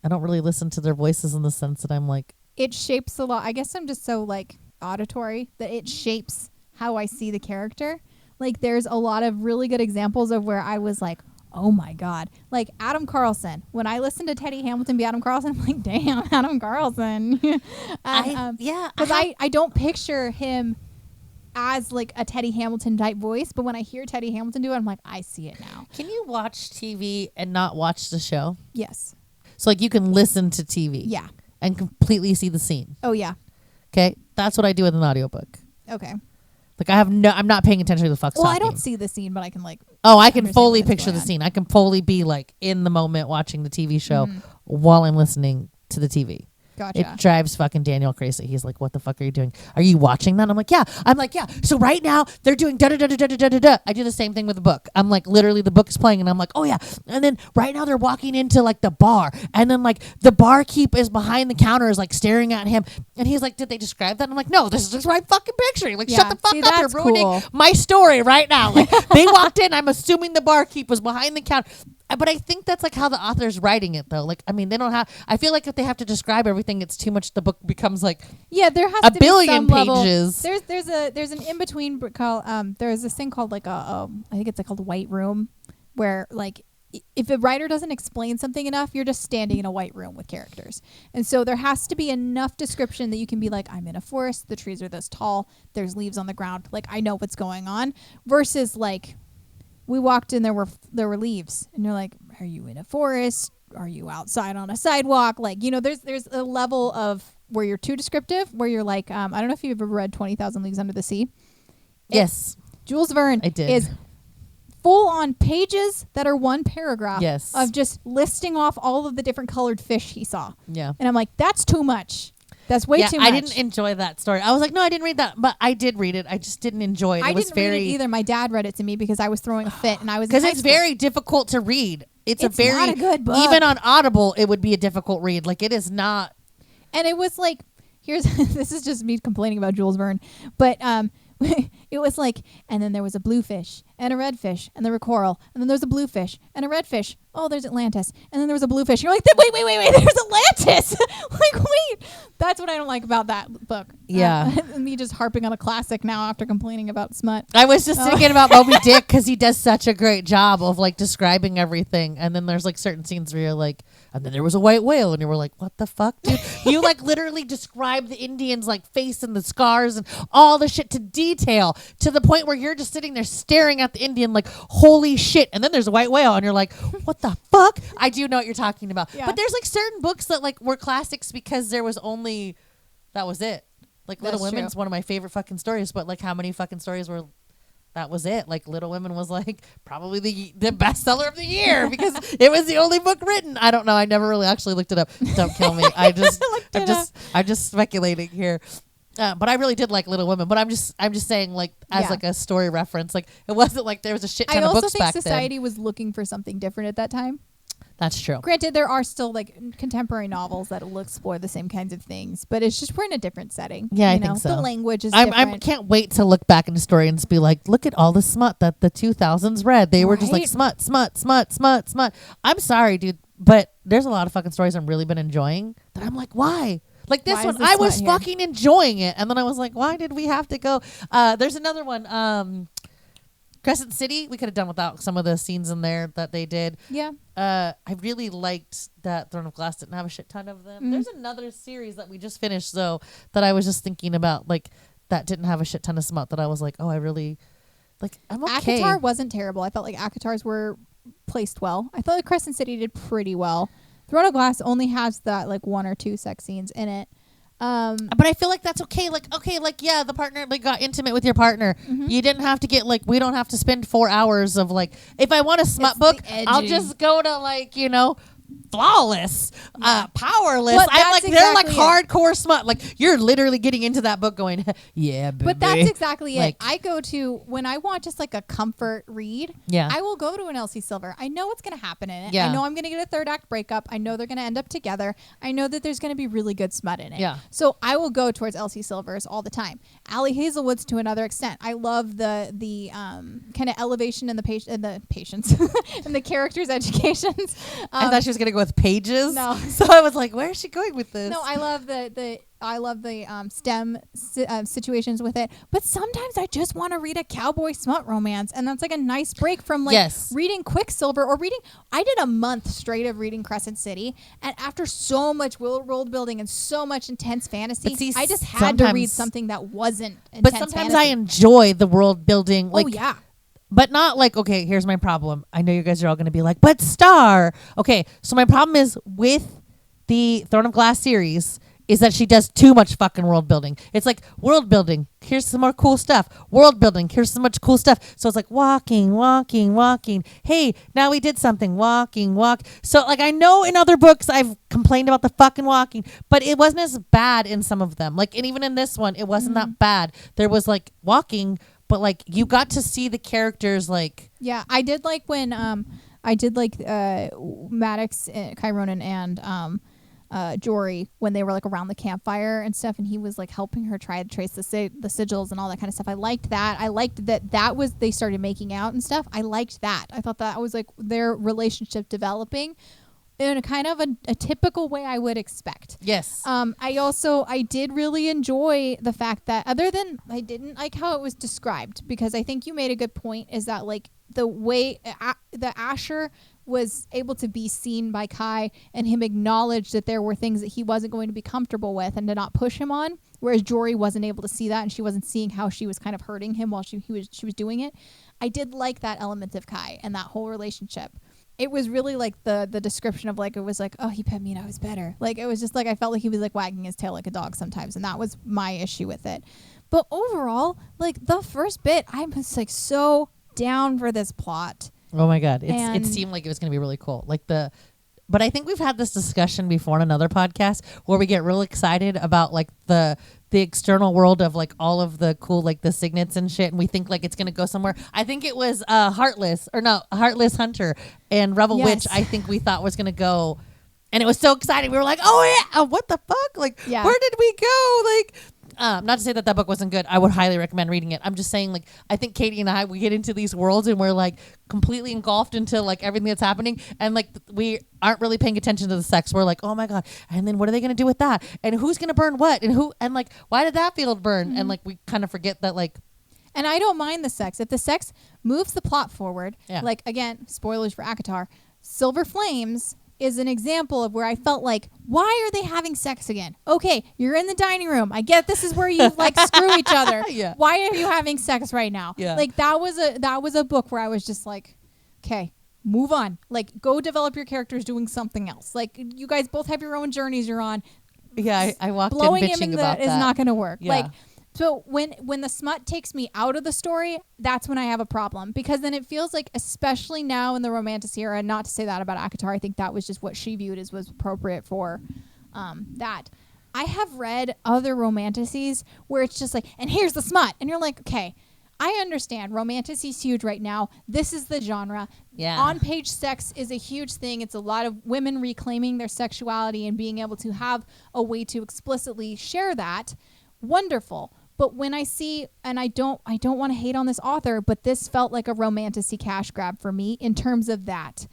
really listen to their voices in the sense that I'm like. It shapes a lot. I guess I'm just so like auditory that it shapes how I see the character. Like there's a lot of really good examples of where I was like, oh my God. Like Adam Carlson. When I listen to Teddy Hamilton be Adam Carlson, I'm like, damn, Adam Carlson. Because I don't picture him as like a Teddy Hamilton type voice, but when I hear Teddy Hamilton do it, I'm like, I see it now. Can you watch TV and not watch the show? Yes. So like you can listen to TV. Yeah. And completely see the scene. Oh yeah. Okay? That's what I do with an audiobook. Okay. Like I'm not paying attention to the fuck's talking. I don't see the scene, but I can like. Oh, I can fully picture the scene. I can fully be like in the moment watching the TV show while I'm listening to the TV. Gotcha. It drives fucking Daniel crazy. He's like, "What the fuck are you doing? Are you watching that?" I'm like, "Yeah." I'm like, "Yeah." So right now they're doing da da da da da da da da. I do the same thing with the book. I'm like, literally, the book is playing, and I'm like, "Oh yeah." And then right now they're walking into like the bar, and then like the barkeep is behind the counter, is like staring at him, and he's like, "Did they describe that?" And I'm like, "No, this is just what I'm fucking picturing." Like, shut the fuck up! You're ruining my story right now. Like, they walked in. I'm assuming the barkeep was behind the counter. But I think that's like how the author's writing it, though. Like, I mean, they don't have. I feel like if they have to describe everything, it's too much. The book becomes like there has a to billion be some pages. Level. There's an in between called there's this thing called like I think it's like called White Room, where like if a writer doesn't explain something enough, you're just standing in a white room with characters, and so there has to be enough description that you can be like, I'm in a forest, the trees are this tall, there's leaves on the ground, like I know what's going on, versus like. We walked in, there were leaves, and you're like, are you in a forest? Are you outside on a sidewalk? Like, you know, there's a level of where you're too descriptive, where you're like, I don't know if you've ever read 20,000 Leagues Under the Sea. Yes. Jules Verne is full on pages that are one paragraph of just listing off all of the different colored fish he saw. Yeah. And I'm like, that's too much. That's way too much. I didn't enjoy that story. I was like, no, I didn't read that, but I did read it. I just didn't enjoy it. I didn't read it either. My dad read it to me because I was throwing a fit, and I was because it's very difficult to read. It's a very not a good book. Even on Audible, it would be a difficult read. Like it is not. And it was like, this is just me complaining about Jules Verne, but it was like, and then there was a blue fish and a red fish, and there were coral, and then there's a blue fish and a red fish. Oh, there's Atlantis, and then there was a blue fish. You're like, wait, there's Atlantis. Like, wait, that's what I don't like about that book. Yeah, me just harping on a classic now after complaining about smut. I was just thinking about Moby Dick because he does such a great job of like describing everything, and then there's like certain scenes where you're like, and then there was a white whale, and you were like, what the fuck, dude? You like literally describe the Indians like face and the scars and all the shit to detail to the point where you're just sitting there staring at the Indian like, holy shit. And then there's a white whale, and you're like, what the fuck? I do know what you're talking about. Yeah. But there's like certain books that like were classics because there was only, that was it. Like Little Women's one of my favorite fucking stories, but like how many fucking stories were, that was it. Like Little Women was like probably the bestseller of the year because it was the only book written. I don't know. I never really actually looked it up. Don't kill me. I'm just speculating here. But I really did like Little Women. But I'm just saying, like, as like a story reference, like it wasn't like there was a shit ton of books back then. I also think society was looking for something different at that time. That's true. Granted, there are still like contemporary novels that will explore the same kinds of things, but it's just we're in a different setting. Yeah, I think so. The language is different. I can't wait to look back in historians and be like, look at all the smut that the 2000s read. They were just like smut. I'm sorry, dude, but there's a lot of fucking stories I've really been enjoying that I'm like, why? Like this one, I was fucking enjoying it, and then I was like, why did we have to go? There's another one. Crescent City, we could have done without some of the scenes in there that they did. Yeah. I really liked that Throne of Glass didn't have a shit ton of them. There's another series that we just finished, though, that I was just thinking about, like, that didn't have a shit ton of smut that I was like, oh, I really, like, I'm okay. ACOTAR wasn't terrible. I felt like ACOTARs were placed well. I thought like Crescent City did pretty well. Throne of Glass only has that, like, 1 or 2 sex scenes in it. But I feel like that's okay. Like, yeah, the partner like got intimate with your partner. You didn't have to get like, we don't have to spend 4 hours of like, if I want a smut book, I'll just go to like, Flawless, Powerless. But I'm like, that's they're like exactly hardcore smut. Like, you're literally getting into that book going, yeah, baby. But that's exactly like, it. I go to, when I want just like a comfort read, yeah. I will go to an Elsie Silver. I know what's going to happen in it. Yeah. I know I'm going to get a third act breakup. I know they're going to end up together. I know that there's going to be really good smut in it. Yeah. So I will go towards Elsie Silvers all the time. Allie Hazelwood's to another extent. I love the kind of elevation in the patience and the characters' educations. I thought she was going to go with pages. No. So I was like, where is she going with this? No, I love the STEM situations with it. But sometimes I just want to read a cowboy smut romance, and that's like a nice break from like reading Quicksilver or reading. I did a month straight of reading Crescent City, and after so much world building and so much intense fantasy, I just had to read something that wasn't intense. But sometimes I enjoy the world building. Like, oh yeah. But not like, okay, here's my problem. I know you guys are all going to be like, but Star. Okay, so my problem is with the Throne of Glass series is that she does too much fucking world building. It's like, world building, here's some more cool stuff. World building, here's so much cool stuff. So it's like walking. Hey, now we did something. Walking. So like, I know in other books I've complained about the fucking walking, but it wasn't as bad in some of them. Like, and even in this one, it wasn't that bad. There was like walking, but like you got to see the characters like. Yeah, I did like when Maddox, Chironin, and Jory, when they were like around the campfire and stuff, and he was like helping her try to trace the sigils and all that kind of stuff. I liked that. I liked that was, they started making out and stuff. I liked that. I thought that was like their relationship developing in a kind of a typical way I would expect. Yes. I did really enjoy the fact that, other than I didn't like how it was described, because I think you made a good point, is that like the way the Asher was able to be seen by Kai and him acknowledge that there were things that he wasn't going to be comfortable with and to not push him on, whereas Jory wasn't able to see that and she wasn't seeing how she was kind of hurting him while she was doing it. I did like that element of Kai and that whole relationship. It was really like the description of like, it was like, oh, he pet me and I was better. Like, it was just like, I felt like he was like wagging his tail like a dog sometimes, and that was my issue with it. But overall, like the first bit, I was like so down for this plot. Oh my God. It seemed like it was going to be really cool. But I think we've had this discussion before on another podcast where we get real excited about like the external world of like all of the cool, like the signets and shit. And we think like it's going to go somewhere. I think it was Heartless Hunter and Rebel Witch. I think we thought was going to go. And it was so exciting. We were like, oh yeah, what the fuck? Like, where did we go? Like, not to say that book wasn't good. I would highly recommend reading it. I'm just saying, like, I think Katie and I, we get into these worlds and we're like completely engulfed into like everything that's happening, and like we aren't really paying attention to the sex. We're like, oh my God, and then what are they gonna do with that? And who's gonna burn what? And like, why did that field burn? Mm-hmm. And like, we kind of forget that like. And I don't mind the sex if the sex moves the plot forward. Yeah. Like, again, spoilers for ACOTAR. Silver Flames is an example of where I felt like, why are they having sex again? Okay, you're in the dining room. I get this is where you like screw each other. Yeah. Why are you having sex right now? Yeah. Like, that was a book where I was just like, okay, move on. Like, go develop your characters doing something else. Like, you guys both have your own journeys you're on. Yeah, I walked blowing in him bitching in about that is not going to work. Yeah. Like, so when the smut takes me out of the story, that's when I have a problem, because then it feels like, especially now in the Romantic era, not to say that about ACOTAR, I think that was just what she viewed as was appropriate for that. I have read other romanticies where it's just like, and here's the smut, and you're like, okay, I understand romanticy's huge right now. This is the genre. Yeah. On-page sex is a huge thing. It's a lot of women reclaiming their sexuality and being able to have a way to explicitly share that. Wonderful. But when I see, and I don't want to hate on this author, but this felt like a romanticy cash grab for me in terms of that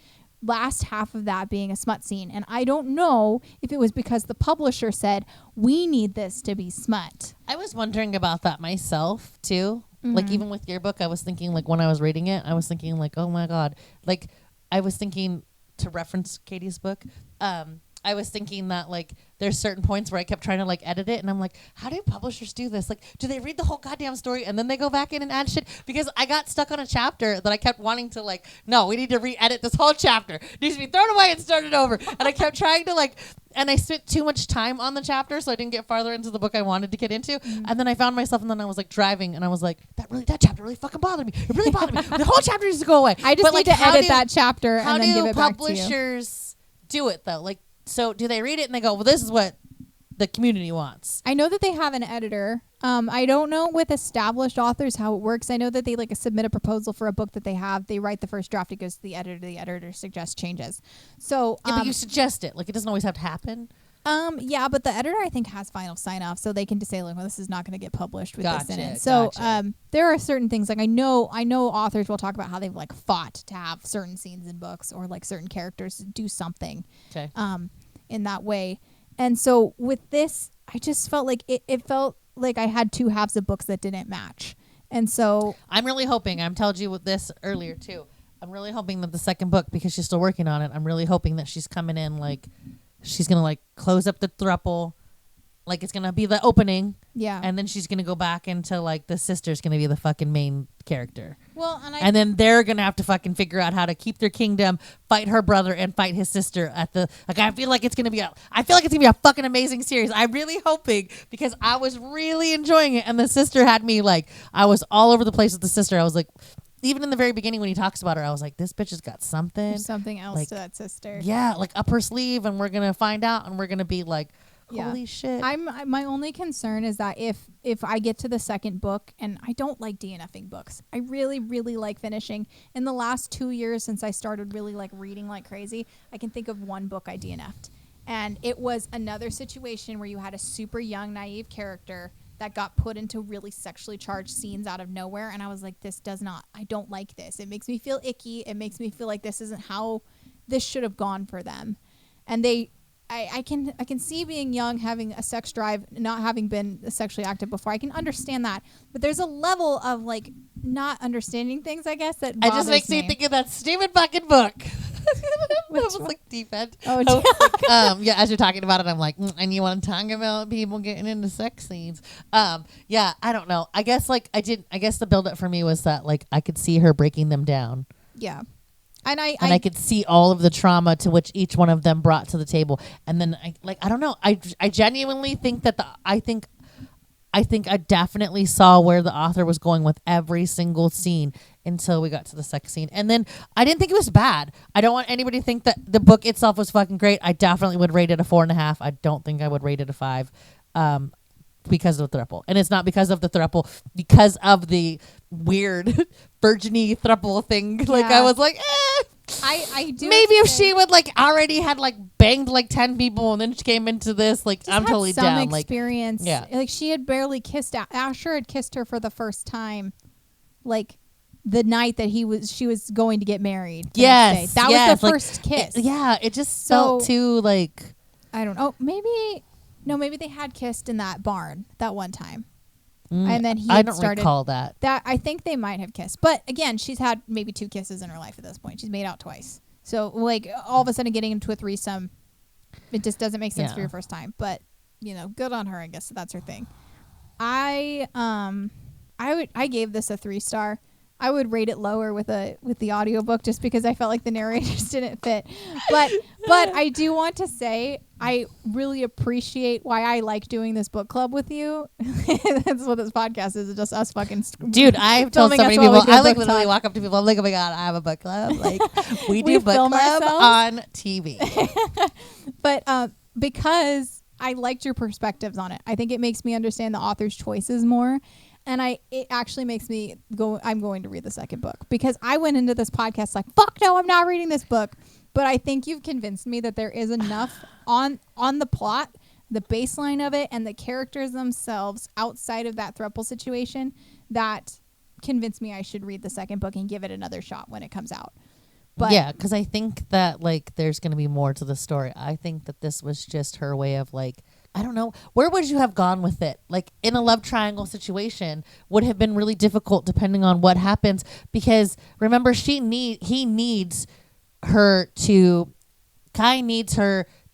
last half of that being a smut scene. And I don't know if it was because the publisher said, we need this to be smut. I was wondering about that myself too. Mm-hmm. Like, even with your book, I was thinking, like, when I was reading it, I was thinking like, oh my God, like I was thinking, to reference Katie's book, I was thinking that like there's certain points where I kept trying to like edit it, and I'm like, how do publishers do this? Like, do they read the whole goddamn story and then they go back in and add shit? Because I got stuck on a chapter that I kept wanting to like, no, we need to re-edit this whole chapter. It needs to be thrown away and started over. And I kept trying to like, and I spent too much time on the chapter, so I didn't get farther into the book I wanted to get into. And then I found myself, and then I was like driving, and I was like, that chapter really fucking bothered me. It really bothered me. The whole chapter needs to go away. I just But, need like, to edit that chapter how and then do give it back to you. publishers do it though? Like, so do they read it and they go, well, this is what the community wants? I know that they have an editor. I don't know with established authors how it works. I know that they like submit a proposal for a book that they have. They write the first draft. It goes to the editor. The editor suggests changes. So Yeah, but you suggest it. Like, it doesn't always have to happen. Yeah, but the editor I think has final sign off, so they can just say like, well, this is not going to get published with this in it. So there are certain things like I know authors will talk about how they've like fought to have certain scenes in books or like certain characters do something. Okay. In that way. And so with this, I just felt like it felt like I had two halves of books that didn't match. And so I'm really hoping, I'm told you with this earlier too, I'm really hoping that the second book, because she's still working on it, I'm really hoping that she's coming in like, she's going to like close up the throuple, like it's going to be the opening. Yeah. And then she's going to go back into like the sister's going to be the fucking main character. Well, and then they're going to have to fucking figure out how to keep their kingdom, fight her brother and fight his sister at the, like, I feel like it's going to be a fucking amazing series. I'm really hoping, because I was really enjoying it. And the sister had me like, I was all over the place with the sister. I was like, even in the very beginning when he talks about her, I was like, this bitch has got something. There's something else like, to that sister. Yeah, like up her sleeve, and we're going to find out, and we're going to be like, holy shit. My only concern is that if I get to the second book, and I don't like DNFing books. I really, really like finishing. In the last 2 years since I started really like reading like crazy, I can think of one book I DNF'd. And it was another situation where you had a super young, naive character that got put into really sexually charged scenes out of nowhere. And I was like, I don't like this. It makes me feel icky. It makes me feel like this isn't how this should have gone for them. And I can see being young, having a sex drive, not having been sexually active before. I can understand that. But there's a level of like not understanding things, I guess, that it just makes me think of that stupid fucking book. That was like deep end. Oh, yeah, as you're talking about it, I'm like, and you want to talk about people getting into sex scenes. Yeah, I don't know. I guess the buildup for me was that like I could see her breaking them down. Yeah. And I could see all of the trauma to which each one of them brought to the table. And then I don't know. I genuinely think that I think I definitely saw where the author was going with every single scene until we got to the sex scene. And then I didn't think it was bad. I don't want anybody to think that the book itself was fucking great. I definitely would rate it a 4.5. I don't think I would rate it a 5. Because of the throuple. And it's not because of the throuple, because of the weird virgin-y throuple thing. Yeah. Like I was like, I do. Maybe if she would like already had like banged like 10 people and then she came into this, like I'm totally down. Experience. Like, yeah. Like she had barely kissed Asher had kissed her for the first time, like the night that she was going to get married. Yes. That was the first kiss. It just felt too like, I don't know. Maybe they had kissed in that barn that one time. And then I don't recall that. I think they might have kissed. But again, she's had maybe 2 kisses in her life at this point. She's made out twice. So like all of a sudden getting into a threesome, it just doesn't make sense for your first time. But, good on her, I guess. That's her thing. I gave this a 3-star. I would rate it lower with the audiobook just because I felt like the narrators didn't fit. But I do want to say I really appreciate why I like doing this book club with you. That's what this podcast is. It's just us fucking dude, I've told so many people. I like literally walk up to people. I'm like, oh my God, I have a book club. Like we do book club on TV. But because I liked your perspectives on it. I think it makes me understand the author's choices more. And it actually makes me go, I'm going to read the second book. Because I went into this podcast like, fuck no, I'm not reading this book. But I think you've convinced me that there is enough on the plot, the baseline of it, and the characters themselves outside of that throuple situation that convinced me I should read the second book and give it another shot when it comes out. But yeah, because I think that like there's going to be more to the story. I think that this was just her way of like, I don't know, where would you have gone with it? Like in a love triangle situation would have been really difficult depending on what happens, because remember Kai needs her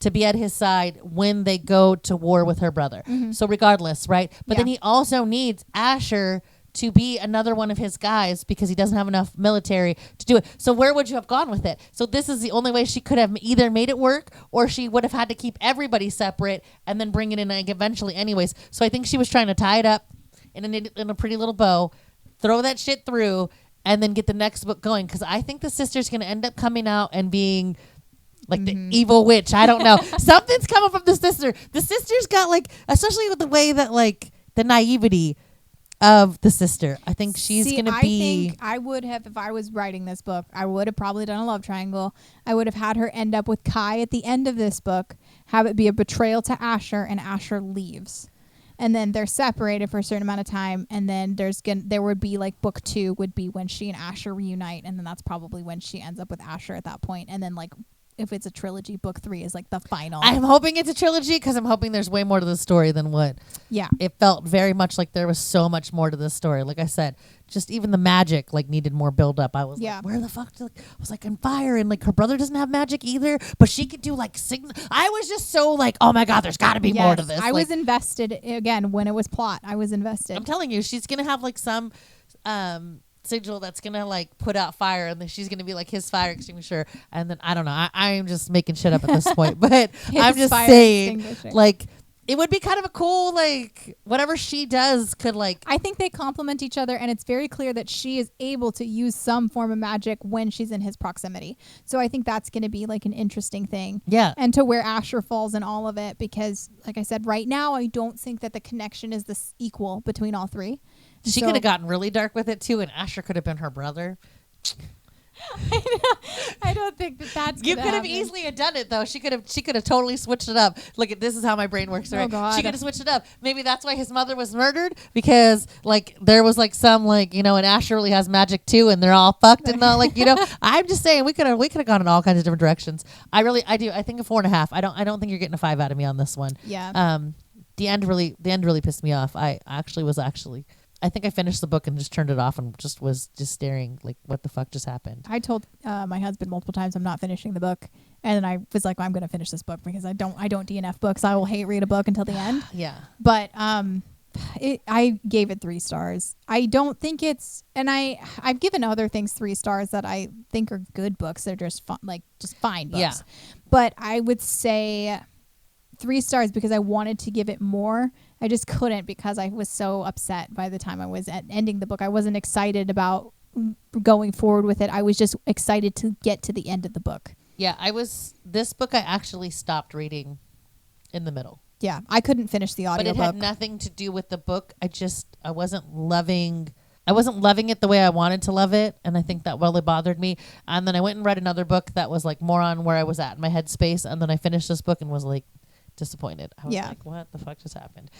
to be at his side when they go to war with her brother. So regardless, right? But then he also needs Asher to be another one of his guys because he doesn't have enough military to do it. So where would you have gone with it? So this is the only way she could have either made it work, or she would have had to keep everybody separate and then bring it in like eventually anyways. So I think she was trying to tie it up in a pretty little bow, throw that shit through, and then get the next book going. Because I think the sister's going to end up coming out and being like the evil witch. I don't know. Something's coming from the sister. The sister's got like, especially with the way that like the naivety of the sister. I think she's going to be... I think I would have, if I was writing this book, I would have probably done a love triangle. I would have had her end up with Kai at the end of this book, have it be a betrayal to Asher, and Asher leaves. And then they're separated for a certain amount of time, and then there would be like book 2 would be when she and Asher reunite, and then that's probably when she ends up with Asher at that point. And then like if it's a trilogy, book 3 is like the final. I'm hoping it's a trilogy because I'm hoping there's way more to the story than what. Yeah. It felt very much like there was so much more to this story. Like I said, just even the magic like needed more build up. I was like, where the fuck? I was like on fire, and like her brother doesn't have magic either, but she could do like I was just so like, oh my God, there's got to be more to this. I was invested again when it was plot. I was invested. I'm telling you, she's gonna have like some sigil that's gonna like put out fire, and then she's gonna be like his fire extinguisher, and then I don't know. I'm just making shit up at this point, but I'm just saying, like, it would be kind of a cool, like, whatever she does could like. I think they complement each other, and it's very clear that she is able to use some form of magic when she's in his proximity. So I think that's going to be like an interesting thing. Yeah. And to where Asher falls in all of it, because like I said, right now I don't think that the connection is this equal between all three. She could have gotten really dark with it too, and Asher could have been her brother. I don't think that's you could have easily have done it though. She could have totally switched it up. Look at this is how my brain works. Right? God. She could have switched it up. Maybe that's why his mother was murdered, because like there was like some like, you know, and Asher really has magic too, and they're all fucked and all like, you know. I'm just saying we could have gone in all kinds of different directions. I do. I think a 4.5. I don't think you're getting a 5 out of me on this one. Yeah. The end really pissed me off. I think I finished the book and just turned it off and was staring like, what the fuck just happened? I told my husband multiple times I'm not finishing the book, and then I was like, well, I'm going to finish this book because I don't DNF books. I will read a book until the end. Yeah. But I gave it 3 stars. I don't think it's, and I've given other things 3 stars that I think are good books. They're just fun, like just fine books. Yeah. But I would say 3 stars because I wanted to give it more. I just couldn't because I was so upset by the time I was ending the book. I wasn't excited about going forward with it. I was just excited to get to the end of the book. Yeah, this book I actually stopped reading in the middle. Yeah, I couldn't finish the audiobook. But it had nothing to do with the book. I wasn't loving it the way I wanted to love it, and I think that really bothered me. And then I went and read another book that was like more on where I was at in my headspace, and then I finished this book and was like disappointed. I was like, what the fuck just happened?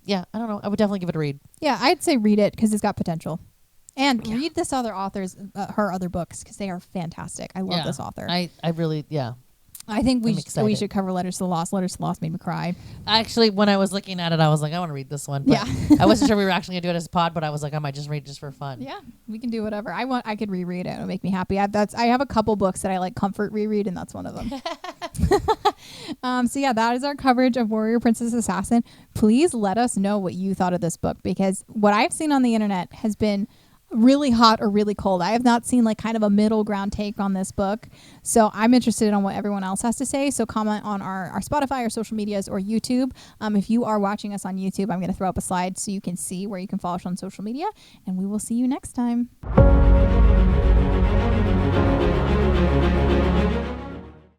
Yeah, I don't know. I would definitely give it a read. Yeah, I'd say read it because it's got potential. And read this other author's, her other books, because they are fantastic. I love this author. I really, yeah. I think we should cover Letters to the Lost. Letters to the Lost made me cry. Actually, when I was looking at it, I was like, I want to read this one. But I wasn't sure we were actually going to do it as a pod, but I was like, I might just read it just for fun. Yeah, we can do whatever. I could reread it. It'll make me happy. I have a couple books that I like comfort reread, and that's one of them. So yeah, that is our coverage of Warrior Princess Assassin. Please let us know what you thought of this book, because what I've seen on the internet has been really hot or really cold. I have not seen like kind of a middle ground take on this book. So I'm interested in what everyone else has to say. So comment on our Spotify or social medias or YouTube. If you are watching us on YouTube, I'm going to throw up a slide so you can see where you can follow us on social media, and we will see you next time.